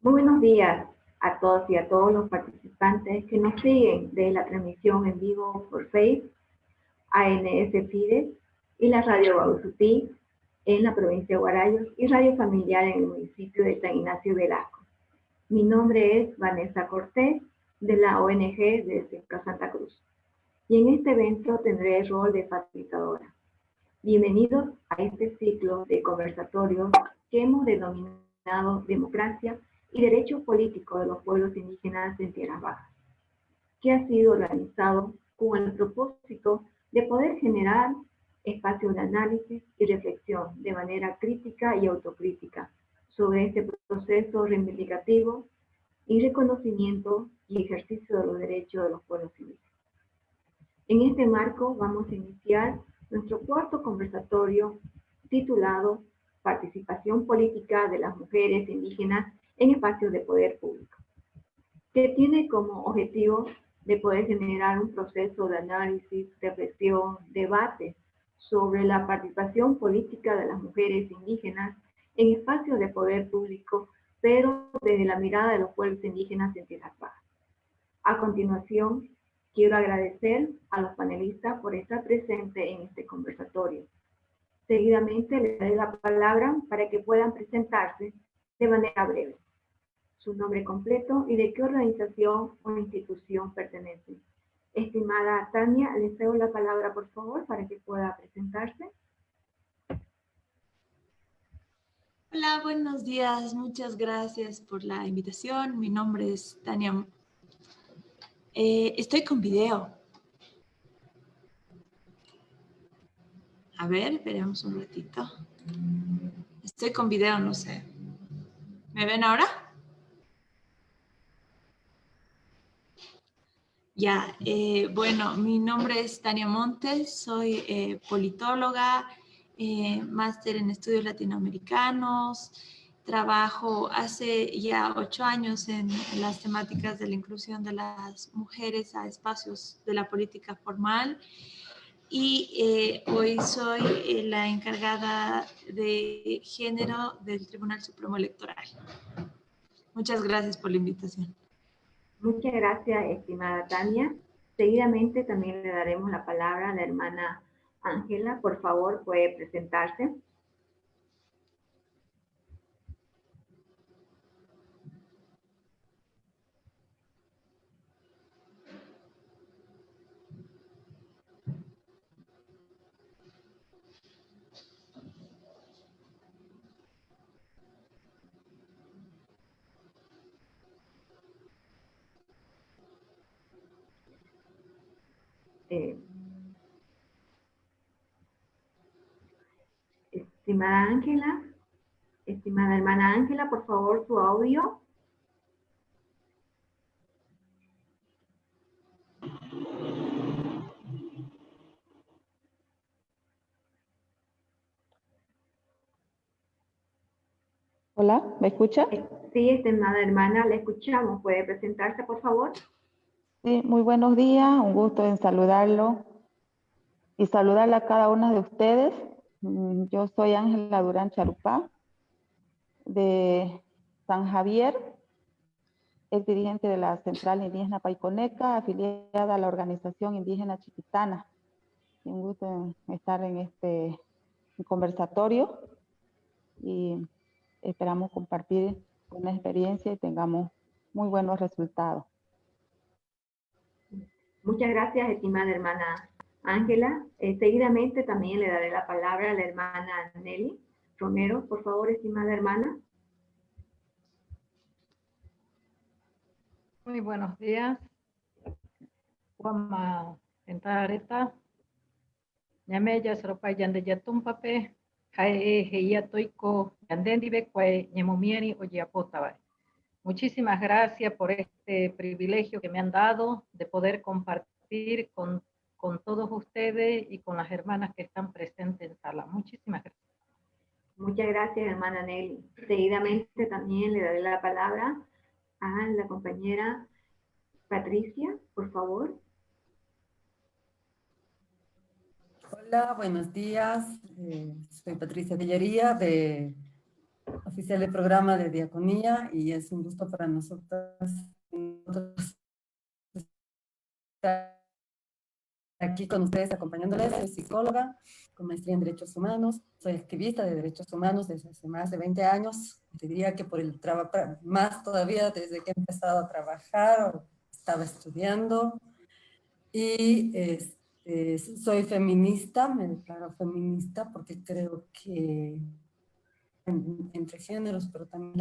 Muy buenos días a todos y a todos los participantes que nos siguen de la transmisión en vivo por Facebook, ANS Fides y la Radio Bausupí en la provincia de Guarayos y Radio Familiar en el municipio de San Ignacio Velasco. Mi nombre es Vanessa Cortés de la ONG de Cerca Santa Cruz y en este evento tendré el rol de facilitadora. Bienvenidos a este ciclo de conversatorios que hemos denominado Democracia y Derechos Políticos de los Pueblos Indígenas en Tierras Bajas, que ha sido organizado con el propósito de poder generar espacios de análisis y reflexión de manera crítica y autocrítica sobre este proceso reivindicativo y reconocimiento y ejercicio de los derechos de los pueblos indígenas. En este marco vamos a iniciar nuestro cuarto conversatorio titulado Participación Política de las Mujeres Indígenas en Espacios de Poder Público, que tiene como objetivo de poder generar un proceso de análisis, reflexión, debate sobre la participación política de las mujeres indígenas en espacios de poder público, pero desde la mirada de los pueblos indígenas en Tierras Bajas. A continuación, quiero agradecer a los panelistas por estar presentes en este conversatorio. Seguidamente les daré la palabra para que puedan presentarse de manera breve. Su nombre completo y de qué organización o institución pertenecen. Estimada Tania, les cedo la palabra, por favor, para que pueda presentarse. Hola, buenos días. Muchas gracias por la invitación. Mi nombre es Tania. Estoy con video. A ver, esperemos un ratito. Estoy con video, no sé. ¿Me ven ahora? Ya, bueno, mi nombre es Tania Montes, soy politóloga, máster en estudios latinoamericanos, trabajo hace ya 8 años en las temáticas de la inclusión de las mujeres a espacios de la política formal y hoy soy la encargada de género del Tribunal Supremo Electoral. Muchas gracias por la invitación. Muchas gracias, estimada Tania. Seguidamente también le daremos la palabra a la hermana Ángela. Por favor, puede presentarse. Estimada Ángela, estimada hermana Ángela, por favor, su audio. Hola, ¿me escucha? Sí, estimada hermana, le escuchamos. ¿Puede presentarse, por favor? Sí, muy buenos días, un gusto en saludarlo y saludarle a cada una de ustedes. Yo soy Ángela Durán Charupá, de San Javier, es dirigente de la Central Indígena Paiconeca, afiliada a la Organización Indígena Chiquitana. Un gusto en estar en este conversatorio y esperamos compartir una experiencia y tengamos muy buenos resultados. Muchas gracias, estimada hermana Ángela. Seguidamente también le daré la palabra a la hermana Nelly Romero. Por favor, estimada hermana. Muy buenos días. Wama entareta. Ñameya soropa yande yatumpape. Jae heia toiko yandendibe kue ñemomieri oyiapotaba. Muchísimas gracias por este privilegio que me han dado de poder compartir con todos ustedes y con las hermanas que están presentes en sala. Muchísimas gracias. Muchas gracias, hermana Nelly. Seguidamente también le daré la palabra a la compañera Patricia, por favor. Hola, buenos días. Soy Patricia Tellería de oficial del programa de diaconía, y es un gusto para nosotros estar aquí con ustedes acompañándoles. Soy psicóloga con maestría en Derechos Humanos, soy activista de Derechos Humanos desde hace más de 20 años, diría que por el trabajo, más todavía desde que he empezado a trabajar, o estaba estudiando, y soy feminista, me declaro feminista porque creo que entre géneros, pero también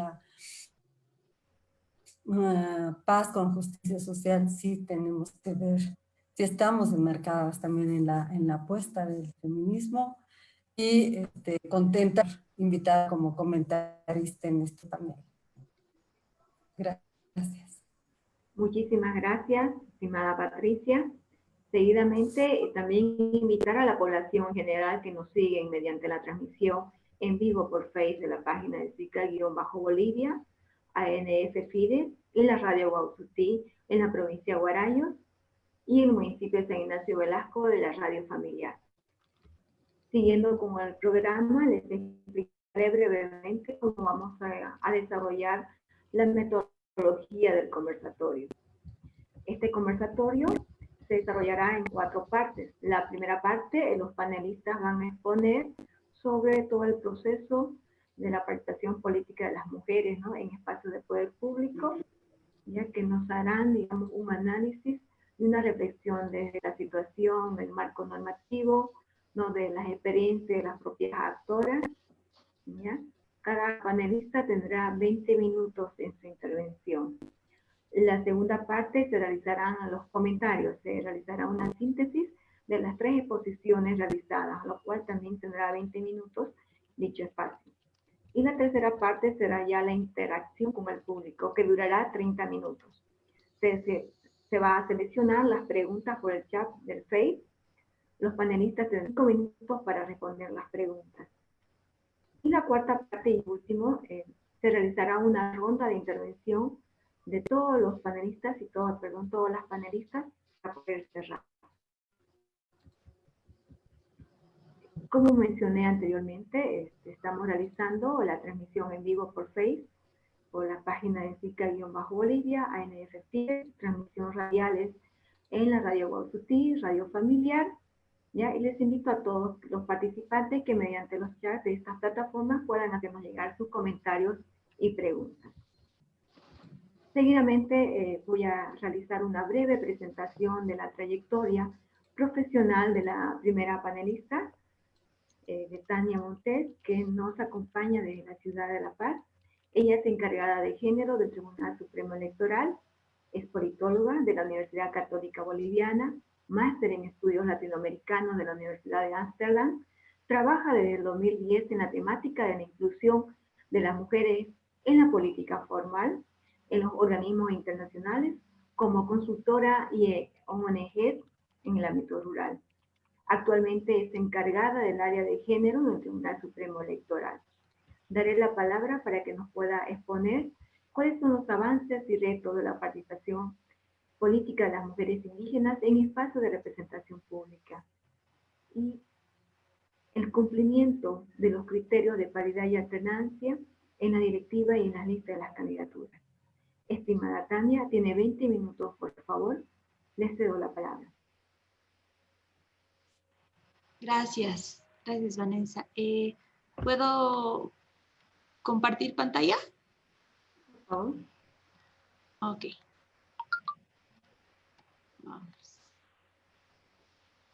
la paz con justicia social, sí tenemos que ver, sí estamos enmarcadas también en la apuesta del feminismo, y contenta invitada como comentarista en este panel. Gracias. Muchísimas gracias, estimada Patricia. Seguidamente, también invitar a la población en general que nos siguen mediante la transmisión en vivo por Facebook de la página de SICA-Bolivia, ANF Fides y la radio Guauzutí en la provincia de Guarayos y el municipio de San Ignacio Velasco de la radio familiar. Siguiendo con el programa, les explicaré brevemente cómo vamos a desarrollar la metodología del conversatorio. Este conversatorio se desarrollará en 4 partes. La primera parte, los panelistas van a exponer sobre todo el proceso de la participación política de las mujeres, ¿no?, en espacios de poder público, ya que nos harán, digamos, un análisis y una reflexión de la situación, del marco normativo, ¿no?, de las experiencias de las propias actoras, ¿ya? Cada panelista tendrá 20 minutos en su intervención. La segunda parte se realizarán los comentarios, se realizará una síntesis de las 3 exposiciones realizadas, lo cual también tendrá 20 minutos dicho espacio. Y la tercera parte será ya la interacción con el público, que durará 30 minutos. Se va a seleccionar las preguntas por el chat del Face. Los panelistas tendrán 5 minutos para responder las preguntas. Y la cuarta parte y último, se realizará una ronda de intervención de todos los panelistas y todas las panelistas para poder cerrar. Como mencioné anteriormente, estamos realizando la transmisión en vivo por Face, por la página de SICA-Bolivia, ANF, transmisión radiales en la radio Guauzutí, radio familiar, ¿ya? Y les invito a todos los participantes que mediante los chats de estas plataformas puedan hacernos llegar sus comentarios y preguntas. Seguidamente voy a realizar una breve presentación de la trayectoria profesional de la primera panelista, de Tania Montes, que nos acompaña desde la ciudad de La Paz. Ella es encargada de género del Tribunal Supremo Electoral, es politóloga de la Universidad Católica Boliviana, máster en estudios latinoamericanos de la Universidad de Ámsterdam, trabaja desde el 2010 en la temática de la inclusión de las mujeres en la política formal, en los organismos internacionales, como consultora y ONG en el ámbito rural. Actualmente es encargada del área de género del Tribunal Supremo Electoral. Daré la palabra para que nos pueda exponer cuáles son los avances y retos de la participación política de las mujeres indígenas en espacios de representación pública y el cumplimiento de los criterios de paridad y alternancia en la directiva y en las listas de las candidaturas. Estimada Tania, tiene 20 minutos, por favor. Les cedo la palabra. Gracias, gracias Vanessa. ¿Puedo compartir pantalla? Por favor. Ok. Vamos.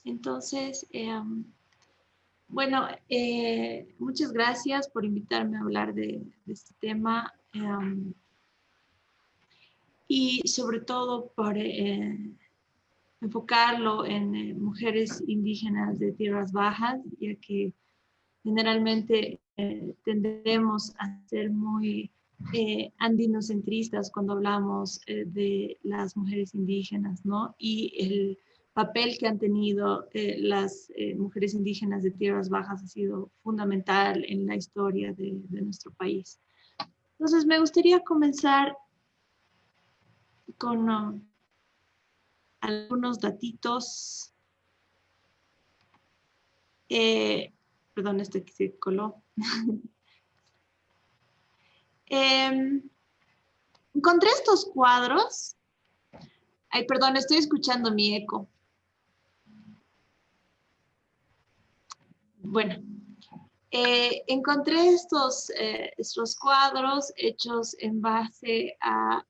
Entonces, bueno, muchas gracias por invitarme a hablar de este tema y sobre todo por enfocarlo en mujeres indígenas de tierras bajas, ya que generalmente tendemos a ser muy andinocentristas cuando hablamos de las mujeres indígenas, ¿no? Y el papel que han tenido las mujeres indígenas de tierras bajas ha sido fundamental en la historia de nuestro país. Entonces, me gustaría comenzar con algunos datitos. Perdón, este que se coló. Encontré estos cuadros. Ay, perdón, estoy escuchando mi eco. Bueno, encontré estos cuadros hechos en base a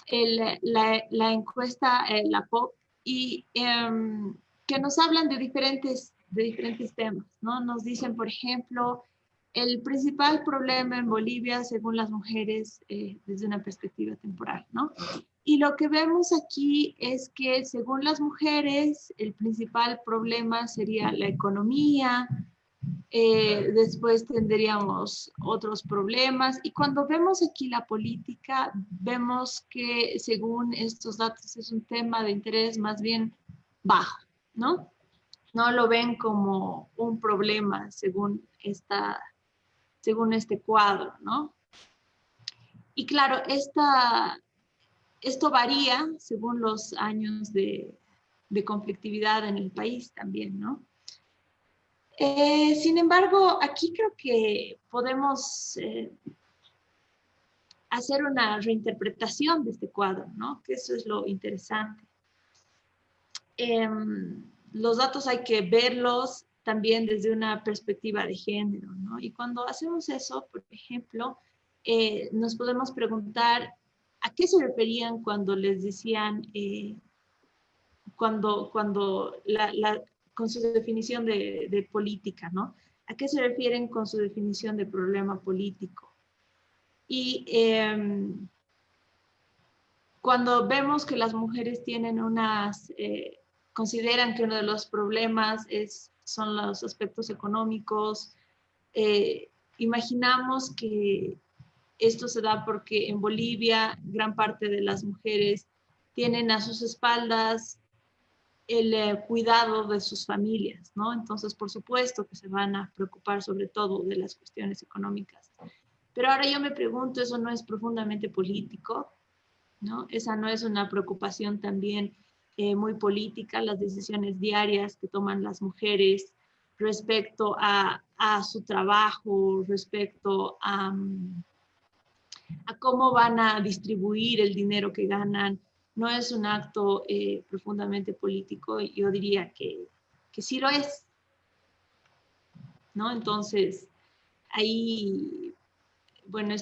la encuesta, la POP, y que nos hablan de diferentes temas, ¿no? Nos dicen, por ejemplo, el principal problema en Bolivia, según las mujeres, desde una perspectiva temporal, ¿no? Y lo que vemos aquí es que, según las mujeres, el principal problema sería la economía, después tendríamos otros problemas, y cuando vemos aquí la política, vemos que según estos datos es un tema de interés más bien bajo, ¿no? No lo ven como un problema según este cuadro, ¿no? Y claro, esto varía según los años de conflictividad en el país también, ¿no? Sin embargo, aquí creo que podemos hacer una reinterpretación de este cuadro, ¿no? Que eso es lo interesante. Los datos hay que verlos también desde una perspectiva de género, ¿no? Y cuando hacemos eso, por ejemplo, nos podemos preguntar a qué se referían cuando les decían, con su definición de política, ¿no? ¿A qué se refieren con su definición de problema político? Y cuando vemos que las mujeres tienen consideran que uno de los problemas son los aspectos económicos, imaginamos que esto se da porque en Bolivia gran parte de las mujeres tienen a sus espaldas el cuidado de sus familias, ¿no? Entonces, por supuesto que se van a preocupar sobre todo de las cuestiones económicas. Pero ahora yo me pregunto, ¿eso no es profundamente político? ¿No? Esa no es una preocupación también muy política, las decisiones diarias que toman las mujeres respecto a su trabajo, respecto a cómo van a distribuir el dinero que ganan. No es un acto profundamente político, y yo diría que sí lo es, ¿no? Entonces, ahí, bueno,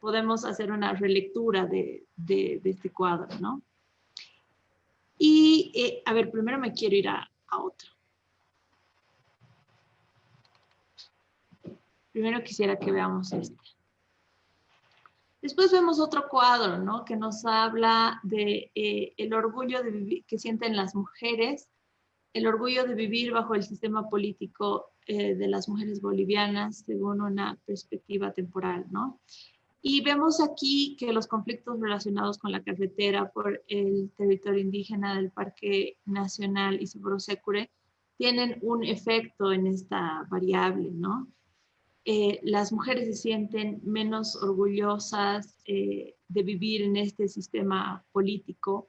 podemos hacer una relectura de este cuadro, ¿no? Y, a ver, primero me quiero ir a otro. Primero quisiera que veamos este. Después vemos otro cuadro, ¿no? Que nos habla de el orgullo de vivir, que sienten las mujeres, el orgullo de vivir bajo el sistema político de las mujeres bolivianas según una perspectiva temporal, ¿no? Y vemos aquí que los conflictos relacionados con la carretera por el territorio indígena del Parque Nacional Isiboro-Sécure tienen un efecto en esta variable, ¿no? Las mujeres se sienten menos orgullosas de vivir en este sistema político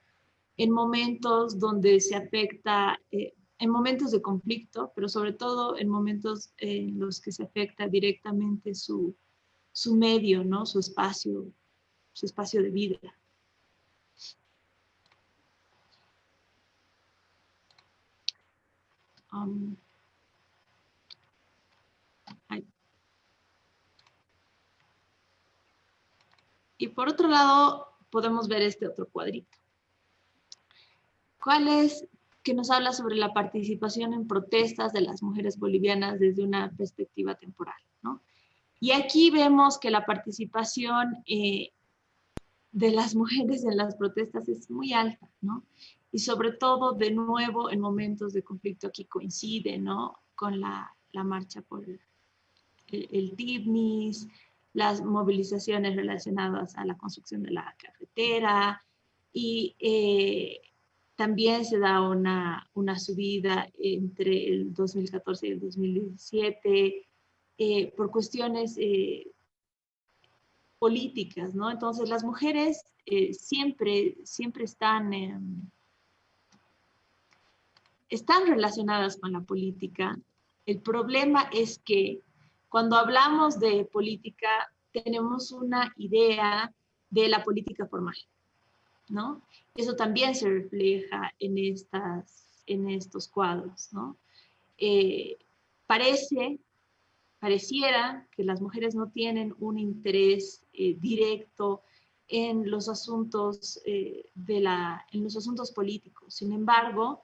en momentos donde se afecta, en momentos de conflicto, pero sobre todo en momentos en los que se afecta directamente su medio, ¿no? Su espacio de vida. Y por otro lado, podemos ver este otro cuadrito. ¿Cuál es? Que nos habla sobre la participación en protestas de las mujeres bolivianas desde una perspectiva temporal, ¿no? Y aquí vemos que la participación de las mujeres en las protestas es muy alta, ¿no? Y sobre todo, de nuevo, en momentos de conflicto aquí coincide, ¿no? Con la marcha por el TIBNIS, las movilizaciones relacionadas a la construcción de la carretera, y también se da una subida entre el 2014 y el 2017 por cuestiones políticas, ¿no? Entonces las mujeres siempre están relacionadas con la política, El problema es que cuando hablamos de política, tenemos una idea de la política formal, ¿no? Eso también se refleja en estos cuadros, ¿no? Pareciera que las mujeres no tienen un interés directo en los asuntos en los asuntos políticos. Sin embargo,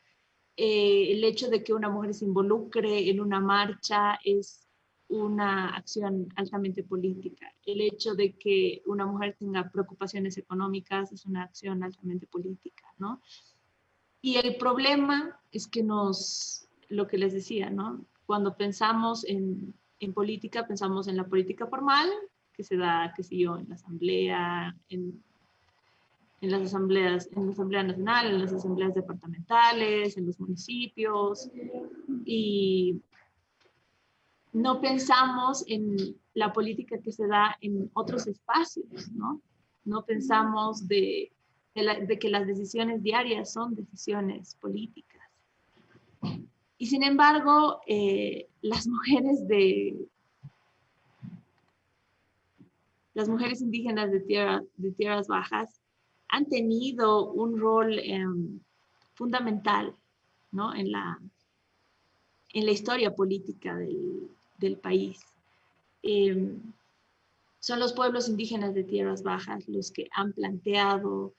el hecho de que una mujer se involucre en una marcha es una acción altamente política. El hecho de que una mujer tenga preocupaciones económicas es una acción altamente política, ¿no? Y el problema es que lo que les decía, ¿no? Cuando pensamos en política, pensamos en la política formal, que se da, qué sé yo, en la asamblea, en la Asamblea Nacional, en las asambleas departamentales, en los municipios, y no pensamos en la política que se da en otros espacios, ¿no? No pensamos de que las decisiones diarias son decisiones políticas. Y sin embargo, las mujeres indígenas de tierras bajas han tenido un rol fundamental, ¿no? en la historia política del país. Son los pueblos indígenas de tierras bajas los que han planteado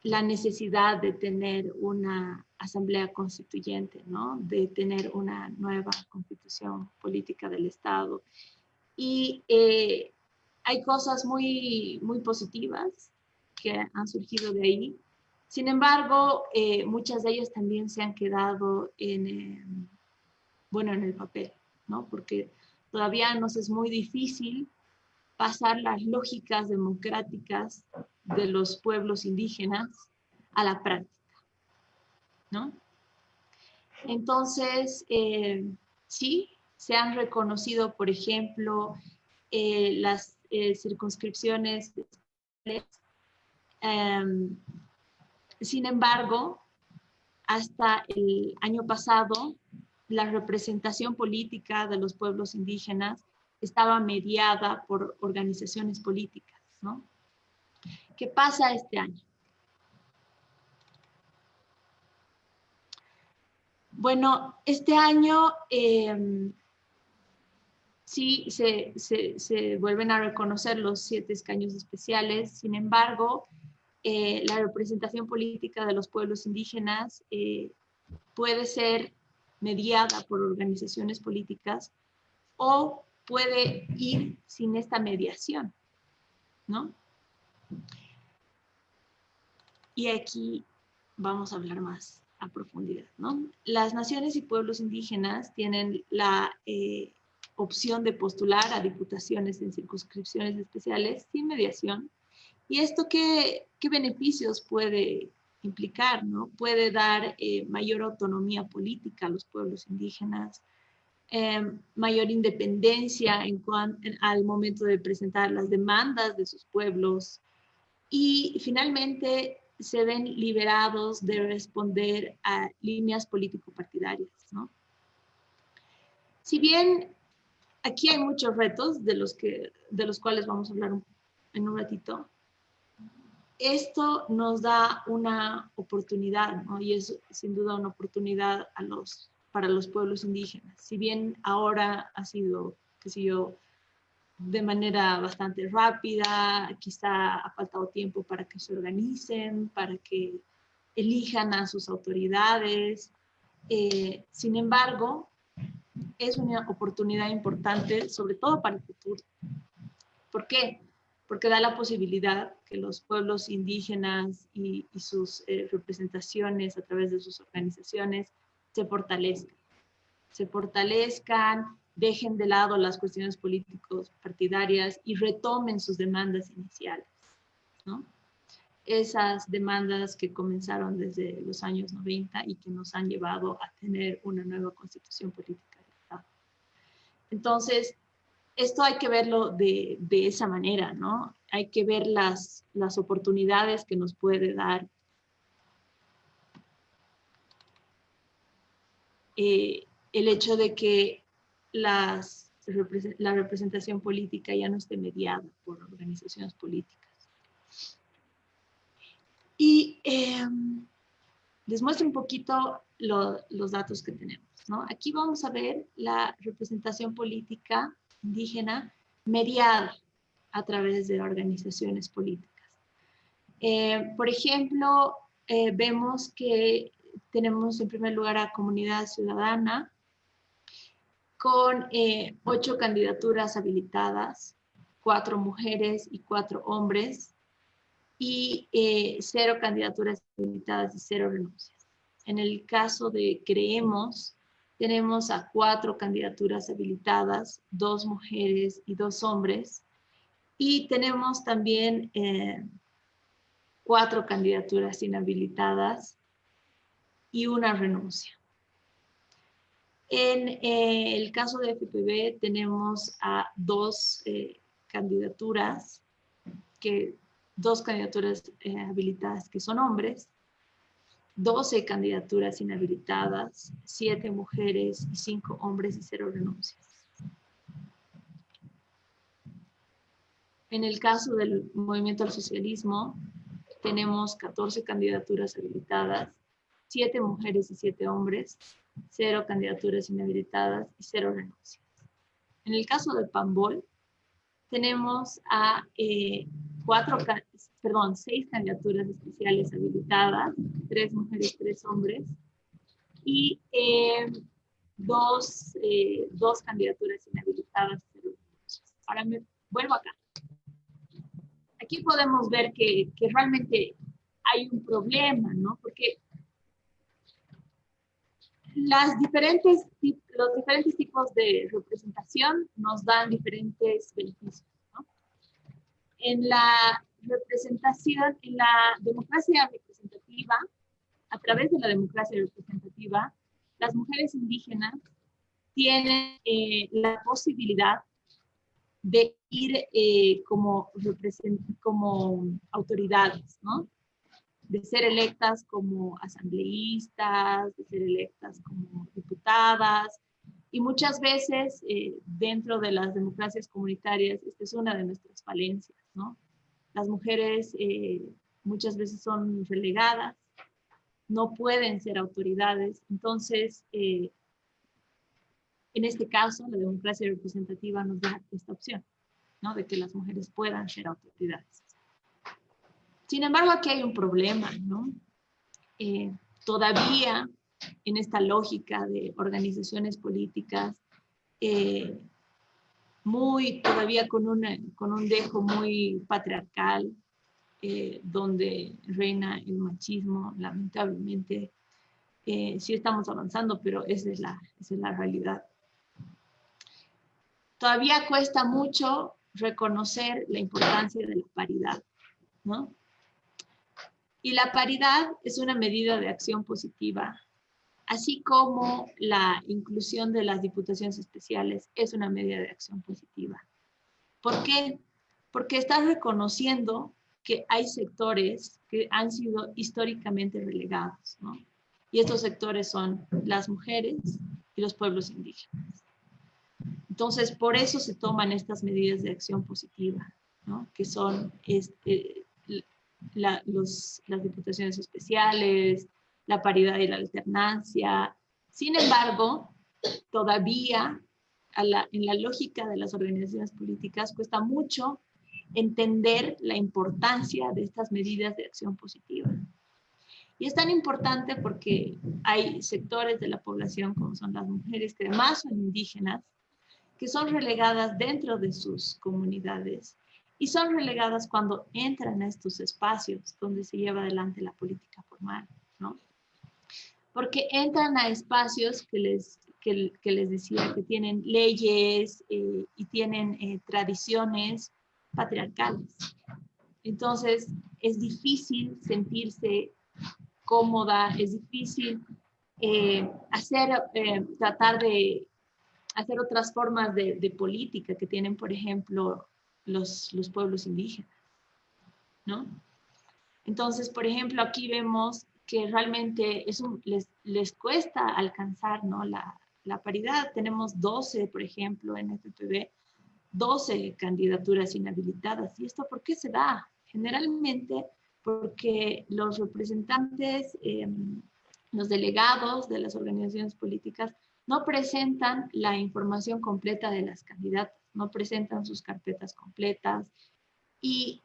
la necesidad de tener una asamblea constituyente, ¿no? De tener una nueva constitución política del Estado. Y hay cosas muy, muy positivas que han surgido de ahí. Sin embargo, muchas de ellas también se han quedado en el papel, ¿no? Porque todavía nos es muy difícil pasar las lógicas democráticas de los pueblos indígenas a la práctica, ¿no? Entonces, sí, se han reconocido, por ejemplo, las circunscripciones. Sin embargo, hasta el año pasado, la representación política de los pueblos indígenas estaba mediada por organizaciones políticas, ¿no? ¿Qué pasa este año? Bueno, este año sí se vuelven a reconocer los 7 escaños especiales. Sin embargo, la representación política de los pueblos indígenas puede ser mediada por organizaciones políticas o puede ir sin esta mediación, ¿no? Y aquí vamos a hablar más a profundidad, ¿no? Las naciones y pueblos indígenas tienen la opción de postular a diputaciones en circunscripciones especiales sin mediación. ¿Y esto qué beneficios puede implicar, ¿no? Puede dar mayor autonomía política a los pueblos indígenas, mayor independencia al momento de presentar las demandas de sus pueblos y finalmente se ven liberados de responder a líneas político-partidarias, ¿no? Si bien aquí hay muchos retos de los cuales vamos a hablar en un ratito, esto nos da una oportunidad, ¿no? Y es sin duda una oportunidad para los pueblos indígenas. Si bien ahora ha sido, qué sé yo, de manera bastante rápida, quizá ha faltado tiempo para que se organicen, para que elijan a sus autoridades. Sin embargo, es una oportunidad importante, sobre todo para el futuro. ¿Por qué? Porque da la posibilidad que los pueblos indígenas y sus representaciones a través de sus organizaciones se fortalezcan, dejen de lado las cuestiones políticos partidarias y retomen sus demandas iniciales, ¿no? Esas demandas que comenzaron desde los años 90 y que nos han llevado a tener una nueva constitución política del Estado. Entonces, esto hay que verlo de esa manera, ¿no? Hay que ver las oportunidades que nos puede dar el hecho de que la representación política ya no esté mediada por organizaciones políticas. Y les muestro un poquito los datos que tenemos, ¿no? Aquí vamos a ver la representación política indígena mediada a través de organizaciones políticas. Por ejemplo, vemos que tenemos en primer lugar a Comunidad Ciudadana con 8 candidaturas habilitadas, 4 mujeres y 4 hombres, y 0 candidaturas habilitadas y 0 renuncias. En el caso de Creemos, tenemos a 4 candidaturas habilitadas, 2 mujeres y 2 hombres, y tenemos también 4 candidaturas inhabilitadas y 1 renuncia. En el caso de FPV tenemos a 2 candidaturas, 2 candidaturas habilitadas que son hombres, 12 candidaturas inhabilitadas, 7 mujeres y 5 hombres y 0 renuncias. En el caso del Movimiento al Socialismo, tenemos 14 candidaturas habilitadas, 7 mujeres y 7 hombres, 0 candidaturas inhabilitadas y 0 renuncias. En el caso del PAMBOL, tenemos a 6 candidaturas especiales habilitadas, 3 mujeres, 3 hombres, y 2 candidaturas inhabilitadas. Ahora me vuelvo acá. Aquí podemos ver que realmente hay un problema, ¿no? Porque los diferentes tipos de representación nos dan diferentes beneficios, ¿no? En la representación, en la democracia representativa, a través de la democracia representativa, las mujeres indígenas tienen la posibilidad de ir como autoridades, ¿no? De ser electas como asambleístas, de ser electas como diputadas, y muchas veces dentro de las democracias comunitarias, esta es una de nuestras falencias, ¿no? Las mujeres muchas veces son relegadas, no pueden ser autoridades, entonces en este caso la democracia representativa nos da esta opción, ¿no? De que las mujeres puedan ser autoridades. Sin embargo, aquí hay un problema, ¿no? Todavía en esta lógica de organizaciones políticas, todavía con un dejo muy patriarcal, donde reina el machismo, lamentablemente. Sí estamos avanzando, pero esa es la realidad. Todavía cuesta mucho reconocer la importancia de la paridad, ¿no? Y la paridad es una medida de acción positiva, así como la inclusión de las diputaciones especiales es una medida de acción positiva. ¿Por qué? Porque está reconociendo que hay sectores que han sido históricamente relegados, ¿no? Y estos sectores son las mujeres y los pueblos indígenas. Entonces, por eso se toman estas medidas de acción positiva, ¿no? Que son las diputaciones especiales, la paridad y la alternancia. Sin embargo, todavía en la lógica de las organizaciones políticas cuesta mucho entender la importancia de estas medidas de acción positiva. Y es tan importante porque hay sectores de la población, como son las mujeres, que además son indígenas, que son relegadas dentro de sus comunidades y son relegadas cuando entran a estos espacios donde se lleva adelante la política formal, ¿no? Porque entran a espacios que les decía que tienen leyes y tienen tradiciones patriarcales. Entonces, es difícil sentirse cómoda, es difícil tratar de hacer otras formas de política que tienen, por ejemplo, los pueblos indígenas, ¿no? Entonces, por ejemplo, aquí vemos que realmente les cuesta alcanzar, ¿no? la paridad. Tenemos 12, por ejemplo, en FPV, 12 candidaturas inhabilitadas. ¿Y esto por qué se da? Generalmente porque los representantes, los delegados de las organizaciones políticas no presentan la información completa de las candidatas, no presentan sus carpetas completas. Y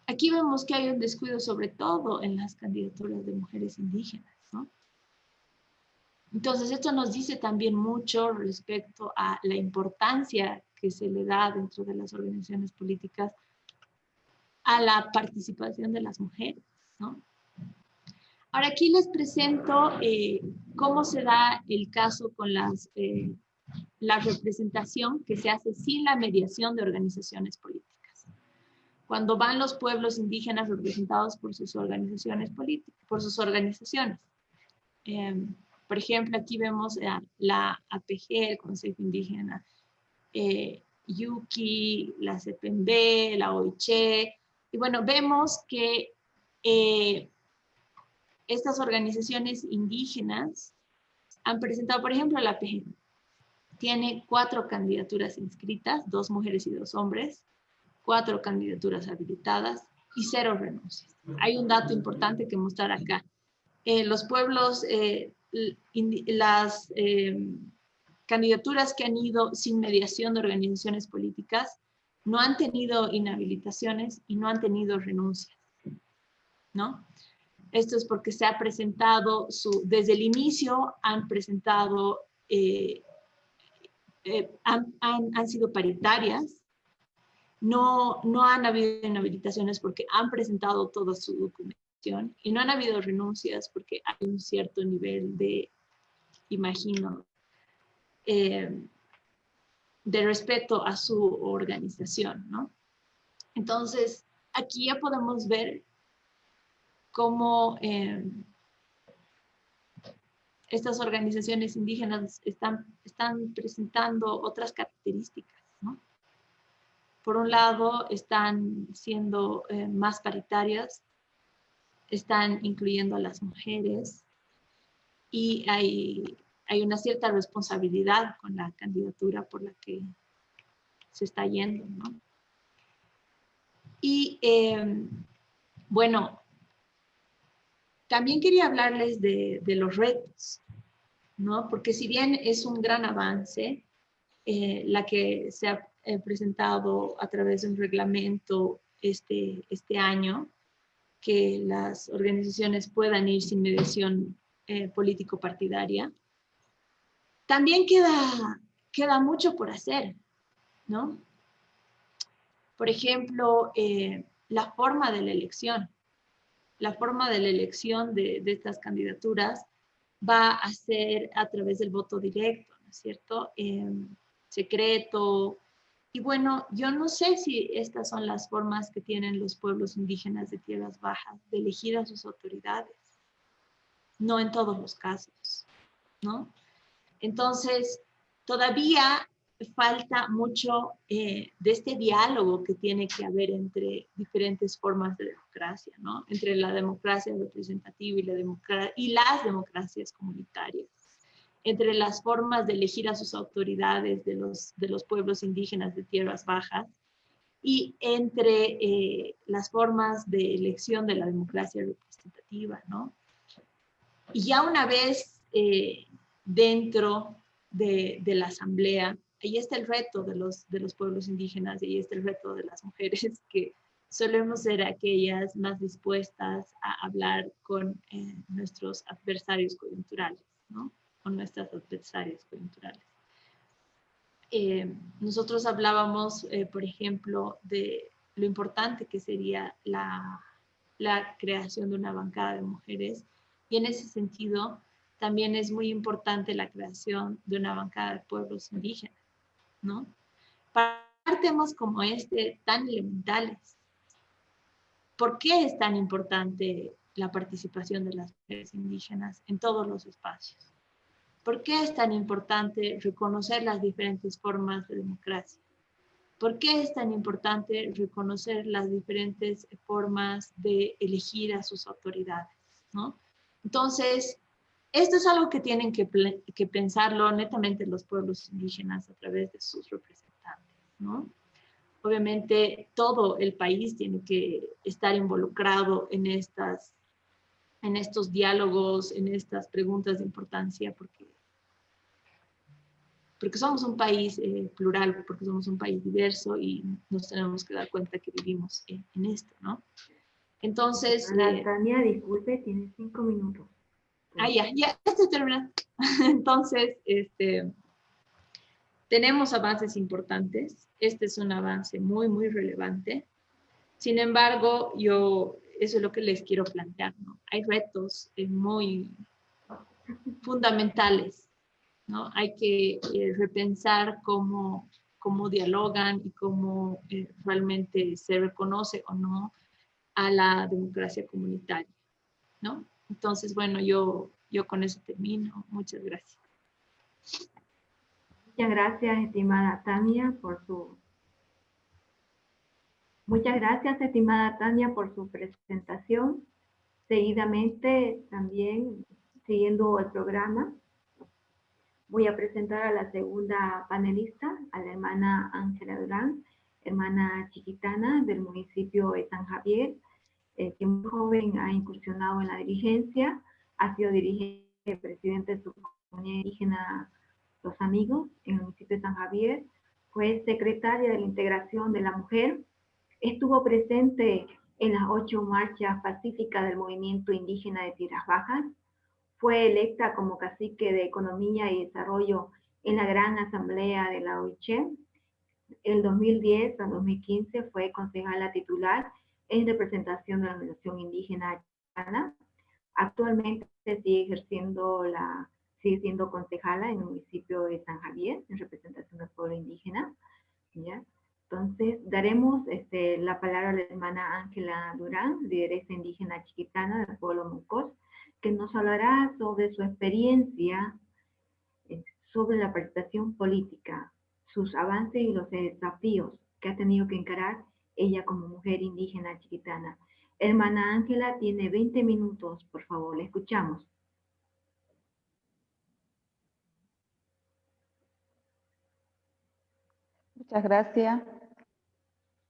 aquí vemos que hay un descuido sobre todo en las candidaturas de mujeres indígenas, ¿no? Entonces, esto nos dice también mucho respecto a la importancia que se le da dentro de las organizaciones políticas a la participación de las mujeres, ¿no? Ahora aquí les presento cómo se da el caso con la representación que se hace sin la mediación de organizaciones políticas. Cuando van los pueblos indígenas representados por sus organizaciones políticas, por sus organizaciones. Por ejemplo, aquí vemos la APG, el Consejo Indígena, Yuki, la CPMB, la OICHE, y bueno, vemos que estas organizaciones indígenas han presentado, por ejemplo, la APG, tiene 4 candidaturas inscritas, 2 mujeres y 2 hombres, 4 candidaturas habilitadas y 0 renuncias. Hay un dato importante que mostrar acá. Los pueblos, las candidaturas que han ido sin mediación de organizaciones políticas no han tenido inhabilitaciones y no han tenido renuncias, ¿no? Esto es porque se ha presentado, desde el inicio han presentado, han sido paritarias, no han habido inhabilitaciones porque han presentado toda su documentación y no han habido renuncias porque hay un cierto nivel de, imagino, de respeto a su organización, ¿no? Entonces, aquí ya podemos ver cómo estas organizaciones indígenas están presentando otras características, ¿no? Por un lado, están siendo más paritarias, están incluyendo a las mujeres y hay una cierta responsabilidad con la candidatura por la que se está yendo, ¿no? Y bueno, también quería hablarles de los retos, ¿no? Porque si bien es un gran avance, la que se ha presentado a través de un reglamento este año, que las organizaciones puedan ir sin mediación político-partidaria, también queda mucho por hacer, ¿no? Por ejemplo, la forma de la elección. La forma de la elección de estas candidaturas va a ser a través del voto directo, ¿no es cierto? Secreto. Y bueno, yo no sé si estas son las formas que tienen los pueblos indígenas de tierras bajas de elegir a sus autoridades. No en todos los casos, ¿no? Entonces, todavía falta mucho de este diálogo que tiene que haber entre diferentes formas de democracia, ¿no? Entre la democracia representativa y las democracias comunitarias, entre las formas de elegir a sus autoridades de los pueblos indígenas de tierras bajas y entre las formas de elección de la democracia representativa, ¿no? Y ya una vez dentro de la asamblea, ahí está el reto de los pueblos indígenas y ahí está el reto de las mujeres, que solemos ser aquellas más dispuestas a hablar con nuestros adversarios coyunturales, ¿no? Con nuestras adversarias coyunturales. Nosotros hablábamos, por ejemplo, de lo importante que sería la creación de una bancada de mujeres, y en ese sentido también es muy importante la creación de una bancada de pueblos indígenas, ¿no? Para temas como este tan elementales, ¿por qué es tan importante la participación de las mujeres indígenas en todos los espacios? ¿Por qué es tan importante reconocer las diferentes formas de democracia? ¿Por qué es tan importante reconocer las diferentes formas de elegir a sus autoridades, ¿no? Entonces, esto es algo que tienen que pensarlo netamente los pueblos indígenas a través de sus representantes, ¿no? Obviamente todo el país tiene que estar involucrado en estos diálogos, en estas preguntas de importancia, porque somos un país plural, porque somos un país diverso y nos tenemos que dar cuenta que vivimos en esto, ¿no? Entonces... Tania, disculpe, tiene 5 minutos. Ya estoy terminando. Entonces, tenemos avances importantes. Este es un avance muy, muy relevante. Sin embargo, eso es lo que les quiero plantear, ¿no? Hay retos muy fundamentales, ¿no? Hay que repensar cómo dialogan y cómo realmente se reconoce o no a la democracia comunitaria, ¿no? Entonces, bueno, yo con eso termino. Muchas gracias. Muchas gracias, estimada Tania, por su presentación. Seguidamente, también, siguiendo el programa, voy a presentar a la segunda panelista, a la hermana Ángela Durán, hermana chiquitana del municipio de San Javier, que muy joven ha incursionado en la dirigencia, ha sido dirigente, presidente de su comunidad indígena Los Amigos en el municipio de San Javier, fue secretaria de la integración de la mujer, estuvo presente en las 8 marchas pacíficas del movimiento indígena de Tierras Bajas, fue electa como cacique de Economía y Desarrollo en la Gran Asamblea de la OIT. El 2010 a 2015 fue concejala titular en representación de la Organización Indígena Chicana. Actualmente sigue siendo concejala en el municipio de San Javier en representación del pueblo indígena. ¿Ya? Entonces, daremos la palabra a la hermana Ángela Durán, lideresa indígena chiquitana del pueblo Mucos, que nos hablará sobre su experiencia sobre la participación política, sus avances y los desafíos que ha tenido que encarar ella como mujer indígena chiquitana. Hermana Ángela, tiene 20 minutos, por favor, le escuchamos. Muchas gracias.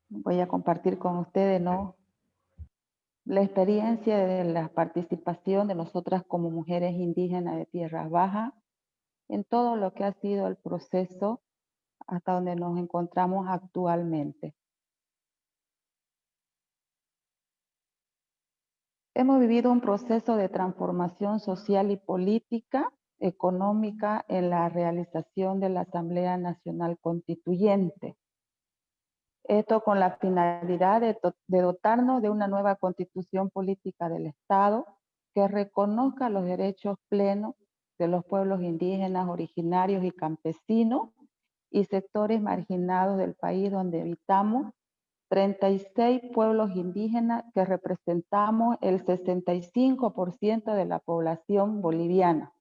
Voy a compartir con ustedes, ¿no?, la experiencia de la participación de nosotras como mujeres indígenas de Tierras Bajas en todo lo que ha sido el proceso hasta donde nos encontramos actualmente. Hemos vivido un proceso de transformación social y política, económica en la realización de la Asamblea Nacional Constituyente. Esto con la finalidad de dotarnos de una nueva constitución política del Estado que reconozca los derechos plenos de los pueblos indígenas, originarios y campesinos y sectores marginados del país donde habitamos, 36 pueblos indígenas que representamos el 65% de la población boliviana.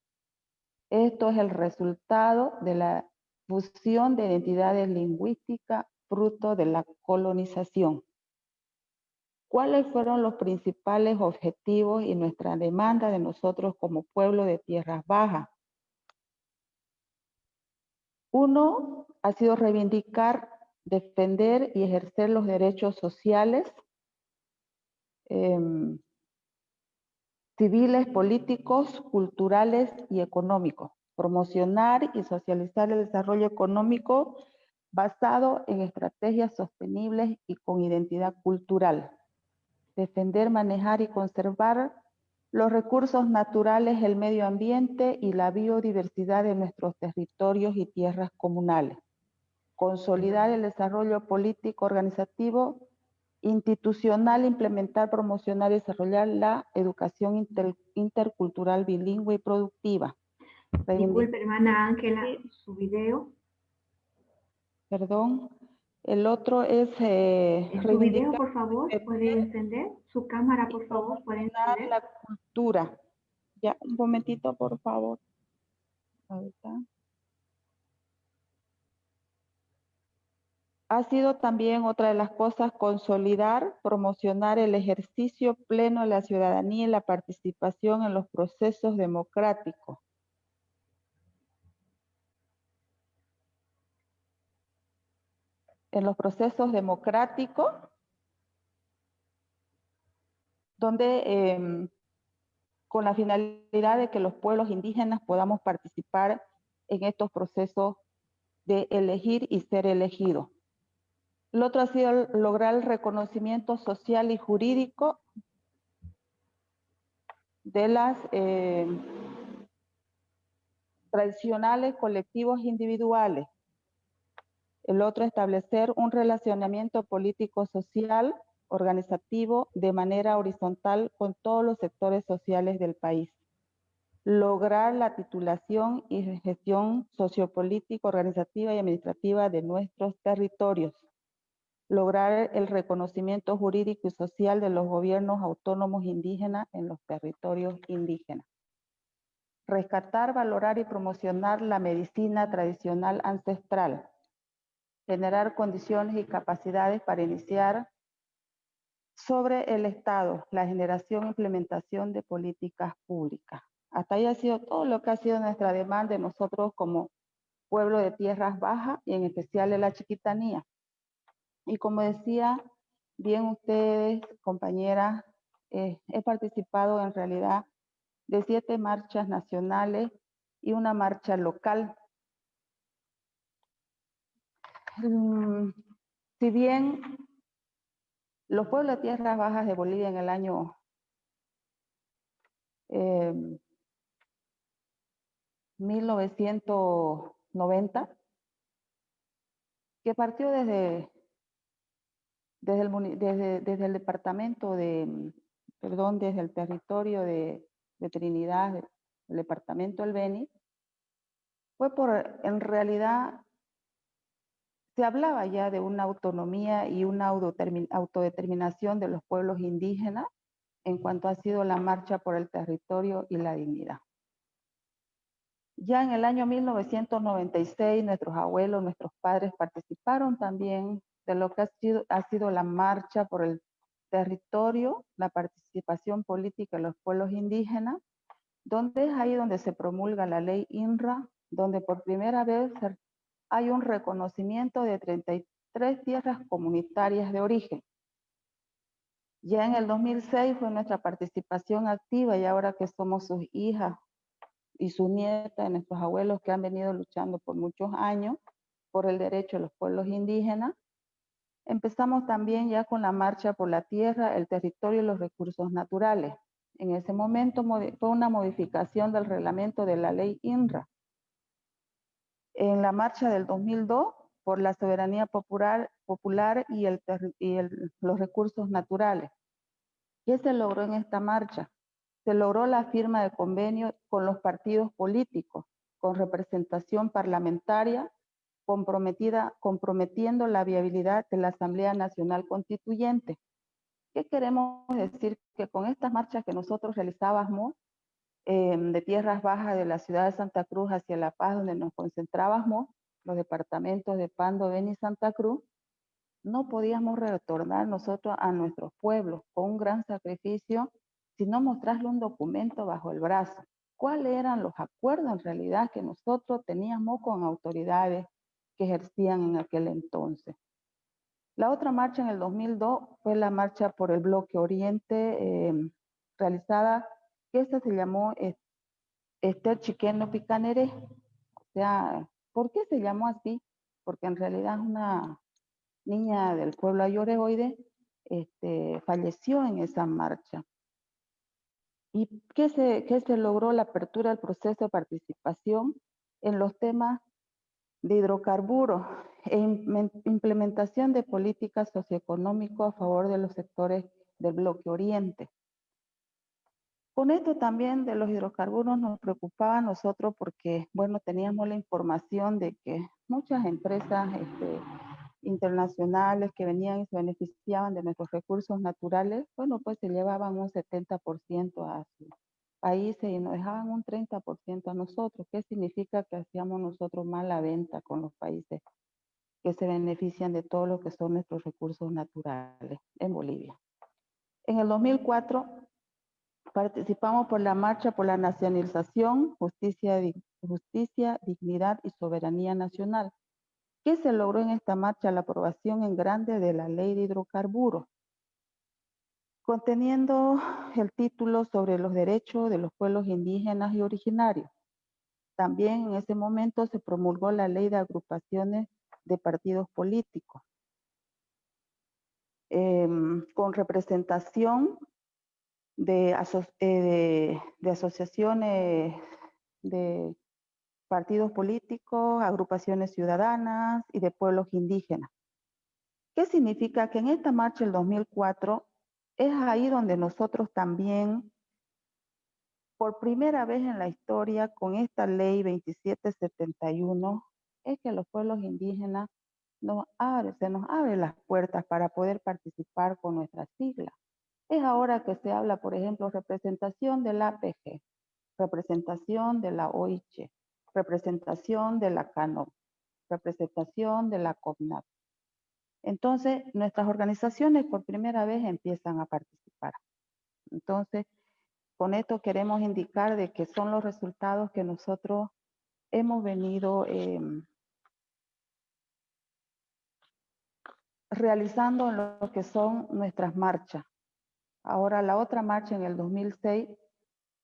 Esto es el resultado de la fusión de identidades lingüísticas fruto de la colonización. ¿Cuáles fueron los principales objetivos y nuestra demanda de nosotros como pueblo de Tierras Bajas? Uno ha sido reivindicar, defender y ejercer los derechos sociales, civiles, políticos, culturales y económicos. Promocionar y socializar el desarrollo económico basado en estrategias sostenibles y con identidad cultural. Defender, manejar y conservar los recursos naturales, el medio ambiente y la biodiversidad de nuestros territorios y tierras comunales. Consolidar el desarrollo político, organizativo, institucional, implementar, promocionar y desarrollar la educación intercultural bilingüe y productiva. Disculpe, hermana Ángela, su video. Perdón. El otro es su video, por favor, puede encender. Su cámara, por favor, puede encender. La cultura. Ya, un momentito, por favor. Ahorita. Ha sido también otra de las cosas consolidar, promocionar el ejercicio pleno de la ciudadanía y la participación en los procesos democráticos. En los procesos democráticos, donde con la finalidad de que los pueblos indígenas podamos participar en estos procesos de elegir y ser elegidos. Lo otro ha sido lograr el reconocimiento social y jurídico de las tradicionales colectivos individuales. El otro, establecer un relacionamiento político-social, organizativo, de manera horizontal con todos los sectores sociales del país. Lograr la titulación y gestión sociopolítica, organizativa y administrativa de nuestros territorios. Lograr el reconocimiento jurídico y social de los gobiernos autónomos indígenas en los territorios indígenas. Rescatar, valorar y promocionar la medicina tradicional ancestral. Generar condiciones y capacidades para iniciar sobre el Estado, la generación e implementación de políticas públicas. Hasta ahí ha sido todo lo que ha sido nuestra demanda de nosotros como pueblo de tierras bajas y en especial de la Chiquitanía. Y como decía bien ustedes, compañeras, he participado en realidad de 7 marchas nacionales y una marcha local. Si bien los pueblos de tierras bajas de Bolivia en el año 1990, que partió desde el departamento desde el territorio de Trinidad, el departamento del Beni, fue en realidad, se hablaba ya de una autonomía y una autodeterminación de los pueblos indígenas en cuanto ha sido la marcha por el territorio y la dignidad. Ya en el año 1996, nuestros abuelos, nuestros padres participaron también de lo que ha sido la marcha por el territorio, la participación política de los pueblos indígenas, donde es ahí donde se promulga la ley INRA, donde por primera vez hay un reconocimiento de 33 tierras comunitarias de origen. Ya en el 2006 fue nuestra participación activa y ahora que somos sus hijas y sus nietas, de nuestros abuelos que han venido luchando por muchos años por el derecho de los pueblos indígenas, empezamos también ya con la marcha por la tierra, el territorio y los recursos naturales. En ese momento fue una modificación del reglamento de la ley INRA. En la marcha del 2002, por la soberanía popular y los recursos naturales. ¿Qué se logró en esta marcha? Se logró la firma de convenio con los partidos políticos, con representación parlamentaria, comprometiendo la viabilidad de la Asamblea Nacional Constituyente. ¿Qué queremos decir? Que con estas marchas que nosotros realizábamos de tierras bajas de la ciudad de Santa Cruz hacia La Paz, donde nos concentrábamos, los departamentos de Pando, Beni y Santa Cruz, no podíamos retornar nosotros a nuestros pueblos con un gran sacrificio, sino mostrarle un documento bajo el brazo. ¿Cuáles eran los acuerdos en realidad que nosotros teníamos con autoridades que ejercían en aquel entonces? La otra marcha en el 2002 fue la marcha por el Bloque Oriente, realizada, que esta se llamó Esther Chiqueno Picaneré. O sea, ¿por qué se llamó así? Porque en realidad es una niña del pueblo ayoreoide, falleció en esa marcha. ¿Y qué se logró? La apertura del proceso de participación en los temas de hidrocarburos e implementación de políticas socioeconómicas a favor de los sectores del Bloque Oriente. Con esto también de los hidrocarburos nos preocupaba a nosotros porque, bueno, teníamos la información de que muchas empresas internacionales que venían y se beneficiaban de nuestros recursos naturales, bueno, pues se llevaban un 70% a sus países y nos dejaban un 30% a nosotros. ¿Qué significa? Que hacíamos nosotros mala venta con los países que se benefician de todo lo que son nuestros recursos naturales en Bolivia. En el 2004 participamos por la marcha por la nacionalización, justicia, dignidad y soberanía nacional, que se logró en esta marcha la aprobación en grande de la Ley de Hidrocarburos, conteniendo el título sobre los derechos de los pueblos indígenas y originarios. También en ese momento se promulgó la Ley de Agrupaciones de Partidos Políticos, con representación de asociaciones de partidos políticos, agrupaciones ciudadanas y de pueblos indígenas. ¿Qué significa? Que en esta marcha del 2004 es ahí donde nosotros también, por primera vez en la historia, con esta ley 2771, es que los pueblos indígenas se nos abren las puertas para poder participar con nuestras siglas. Es ahora que se habla, por ejemplo, representación de la APG, representación de la OIC, representación de la CANO, representación de la COPNAP. Entonces, nuestras organizaciones por primera vez empiezan a participar. Entonces, con esto queremos indicar de que son los resultados que nosotros hemos venido realizando en lo que son nuestras marchas. Ahora, la otra marcha en el 2006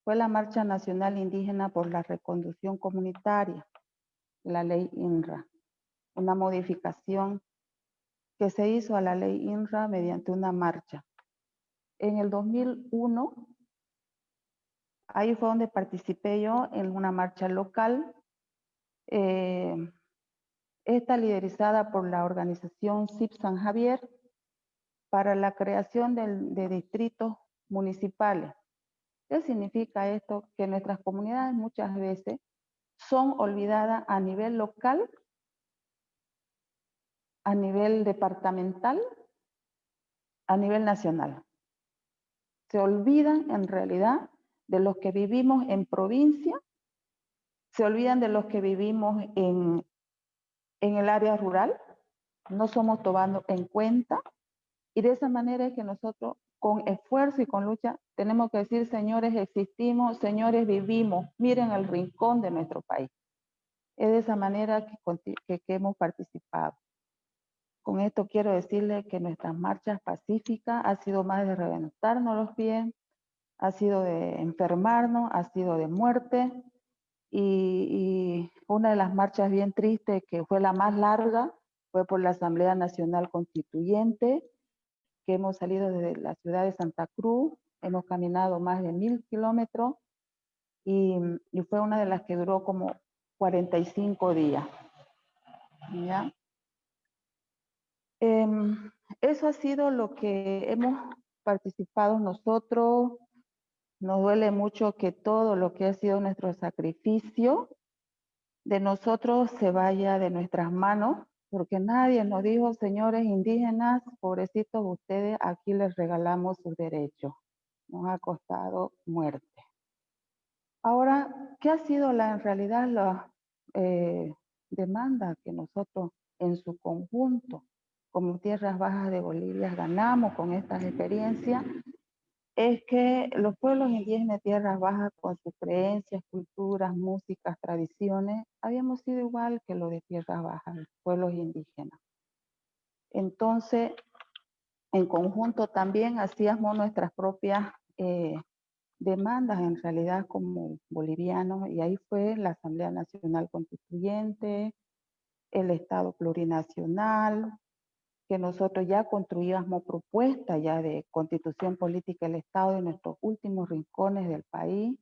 fue la Marcha Nacional Indígena por la Reconducción Comunitaria, la Ley INRA, una modificación que se hizo a la Ley INRA mediante una marcha. En el 2001, ahí fue donde participé yo en una marcha local, esta liderizada por la organización CIP San Javier, para la creación de distritos municipales. ¿Qué significa esto? Que nuestras comunidades muchas veces son olvidadas a nivel local, a nivel departamental, a nivel nacional. Se olvidan en realidad de los que vivimos en provincia, se olvidan de los que vivimos en el área rural, no somos tomados en cuenta, y de esa manera es que nosotros con esfuerzo y con lucha tenemos que decir: señores, existimos, señores, vivimos, miren el rincón de nuestro país. Es de esa manera que hemos participado. Con esto quiero decirles que nuestras marchas pacíficas ha sido más de reventarnos los pies, ha sido de enfermarnos, ha sido de muerte, y una de las marchas bien tristes, que fue la más larga, fue por la Asamblea Nacional Constituyente, que hemos salido desde la ciudad de Santa Cruz, hemos caminado más de 1000 kilómetros, y fue una de las que duró como 45 días. ¿Ya? Eso ha sido lo que hemos participado nosotros. Nos duele mucho que todo lo que ha sido nuestro sacrificio de nosotros se vaya de nuestras manos, porque nadie nos dijo: señores indígenas, pobrecitos ustedes, aquí les regalamos sus derechos. Nos ha costado muerte. Ahora, ¿qué ha sido en realidad la demanda que nosotros en su conjunto, como Tierras Bajas de Bolivia, ganamos con estas experiencias? Es que los pueblos indígenas de Tierras Bajas, con sus creencias, culturas, músicas, tradiciones, habíamos sido igual que los de Tierras Bajas, los pueblos indígenas. Entonces, en conjunto también hacíamos nuestras propias demandas, en realidad, como bolivianos, y ahí fue la Asamblea Nacional Constituyente, el Estado Plurinacional, que nosotros ya construíamos propuestas ya de constitución política del Estado en nuestros últimos rincones del país,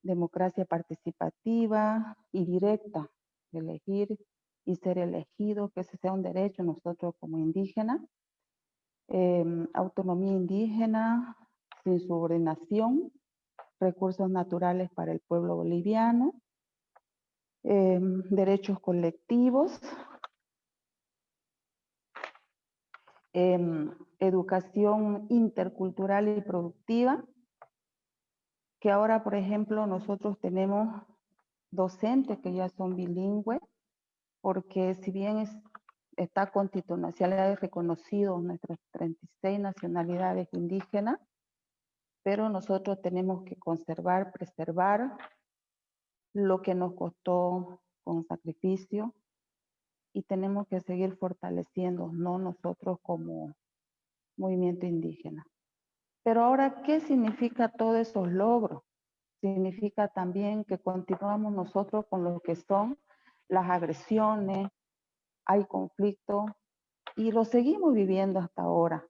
democracia participativa y directa, elegir y ser elegido, que ese sea un derecho nosotros como indígenas, autonomía indígena, sin subordinación, recursos naturales para el pueblo boliviano, derechos colectivos, educación intercultural y productiva, que ahora, por ejemplo, nosotros tenemos docentes que ya son bilingües, porque si bien está constitucionalmente reconocido nuestras 36 nacionalidades indígenas, pero nosotros tenemos que conservar, preservar lo que nos costó con sacrificio y tenemos que seguir fortaleciendo, no nosotros como movimiento indígena. Pero ahora, ¿qué significa todos esos logros? Significa también que continuamos nosotros con lo que son las agresiones, hay conflicto y lo seguimos viviendo hasta ahora.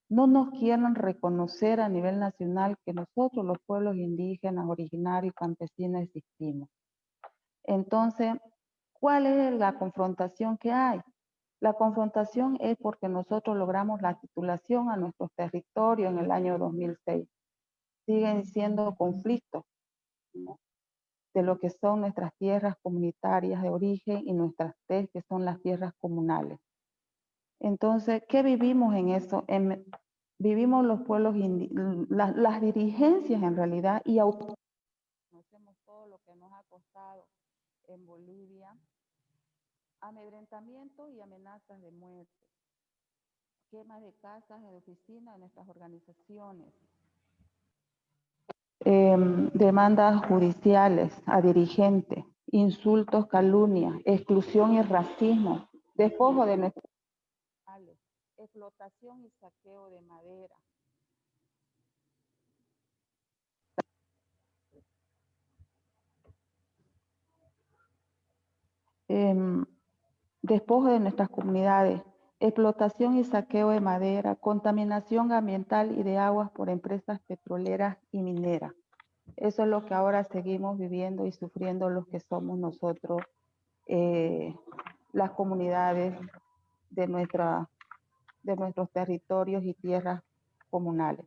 No nos quieren reconocer a nivel nacional que nosotros, los pueblos indígenas, originarios, campesinos, existimos. Entonces, ¿cuál es la confrontación que hay? La confrontación es porque nosotros logramos la titulación a nuestros territorios en el año 2006. Siguen siendo conflictos, ¿no?, de lo que son nuestras tierras comunitarias de origen y nuestras TES, que son las tierras comunales. Entonces, ¿qué vivimos en eso? Vivimos los pueblos, las dirigencias en realidad, y conocemos todo lo que nos ha costado en Bolivia, amedrentamiento y amenazas de muerte, quema de casas, de oficinas, de nuestras organizaciones, demandas judiciales a dirigentes, insultos, calumnias, exclusión y racismo, despojo de nuestros animales, explotación y saqueo de madera. Despojo de nuestras comunidades, explotación y saqueo de madera, contaminación ambiental y de aguas por empresas petroleras y mineras. Eso es lo que ahora seguimos viviendo y sufriendo los que somos nosotros, las comunidades de nuestros territorios y tierras comunales.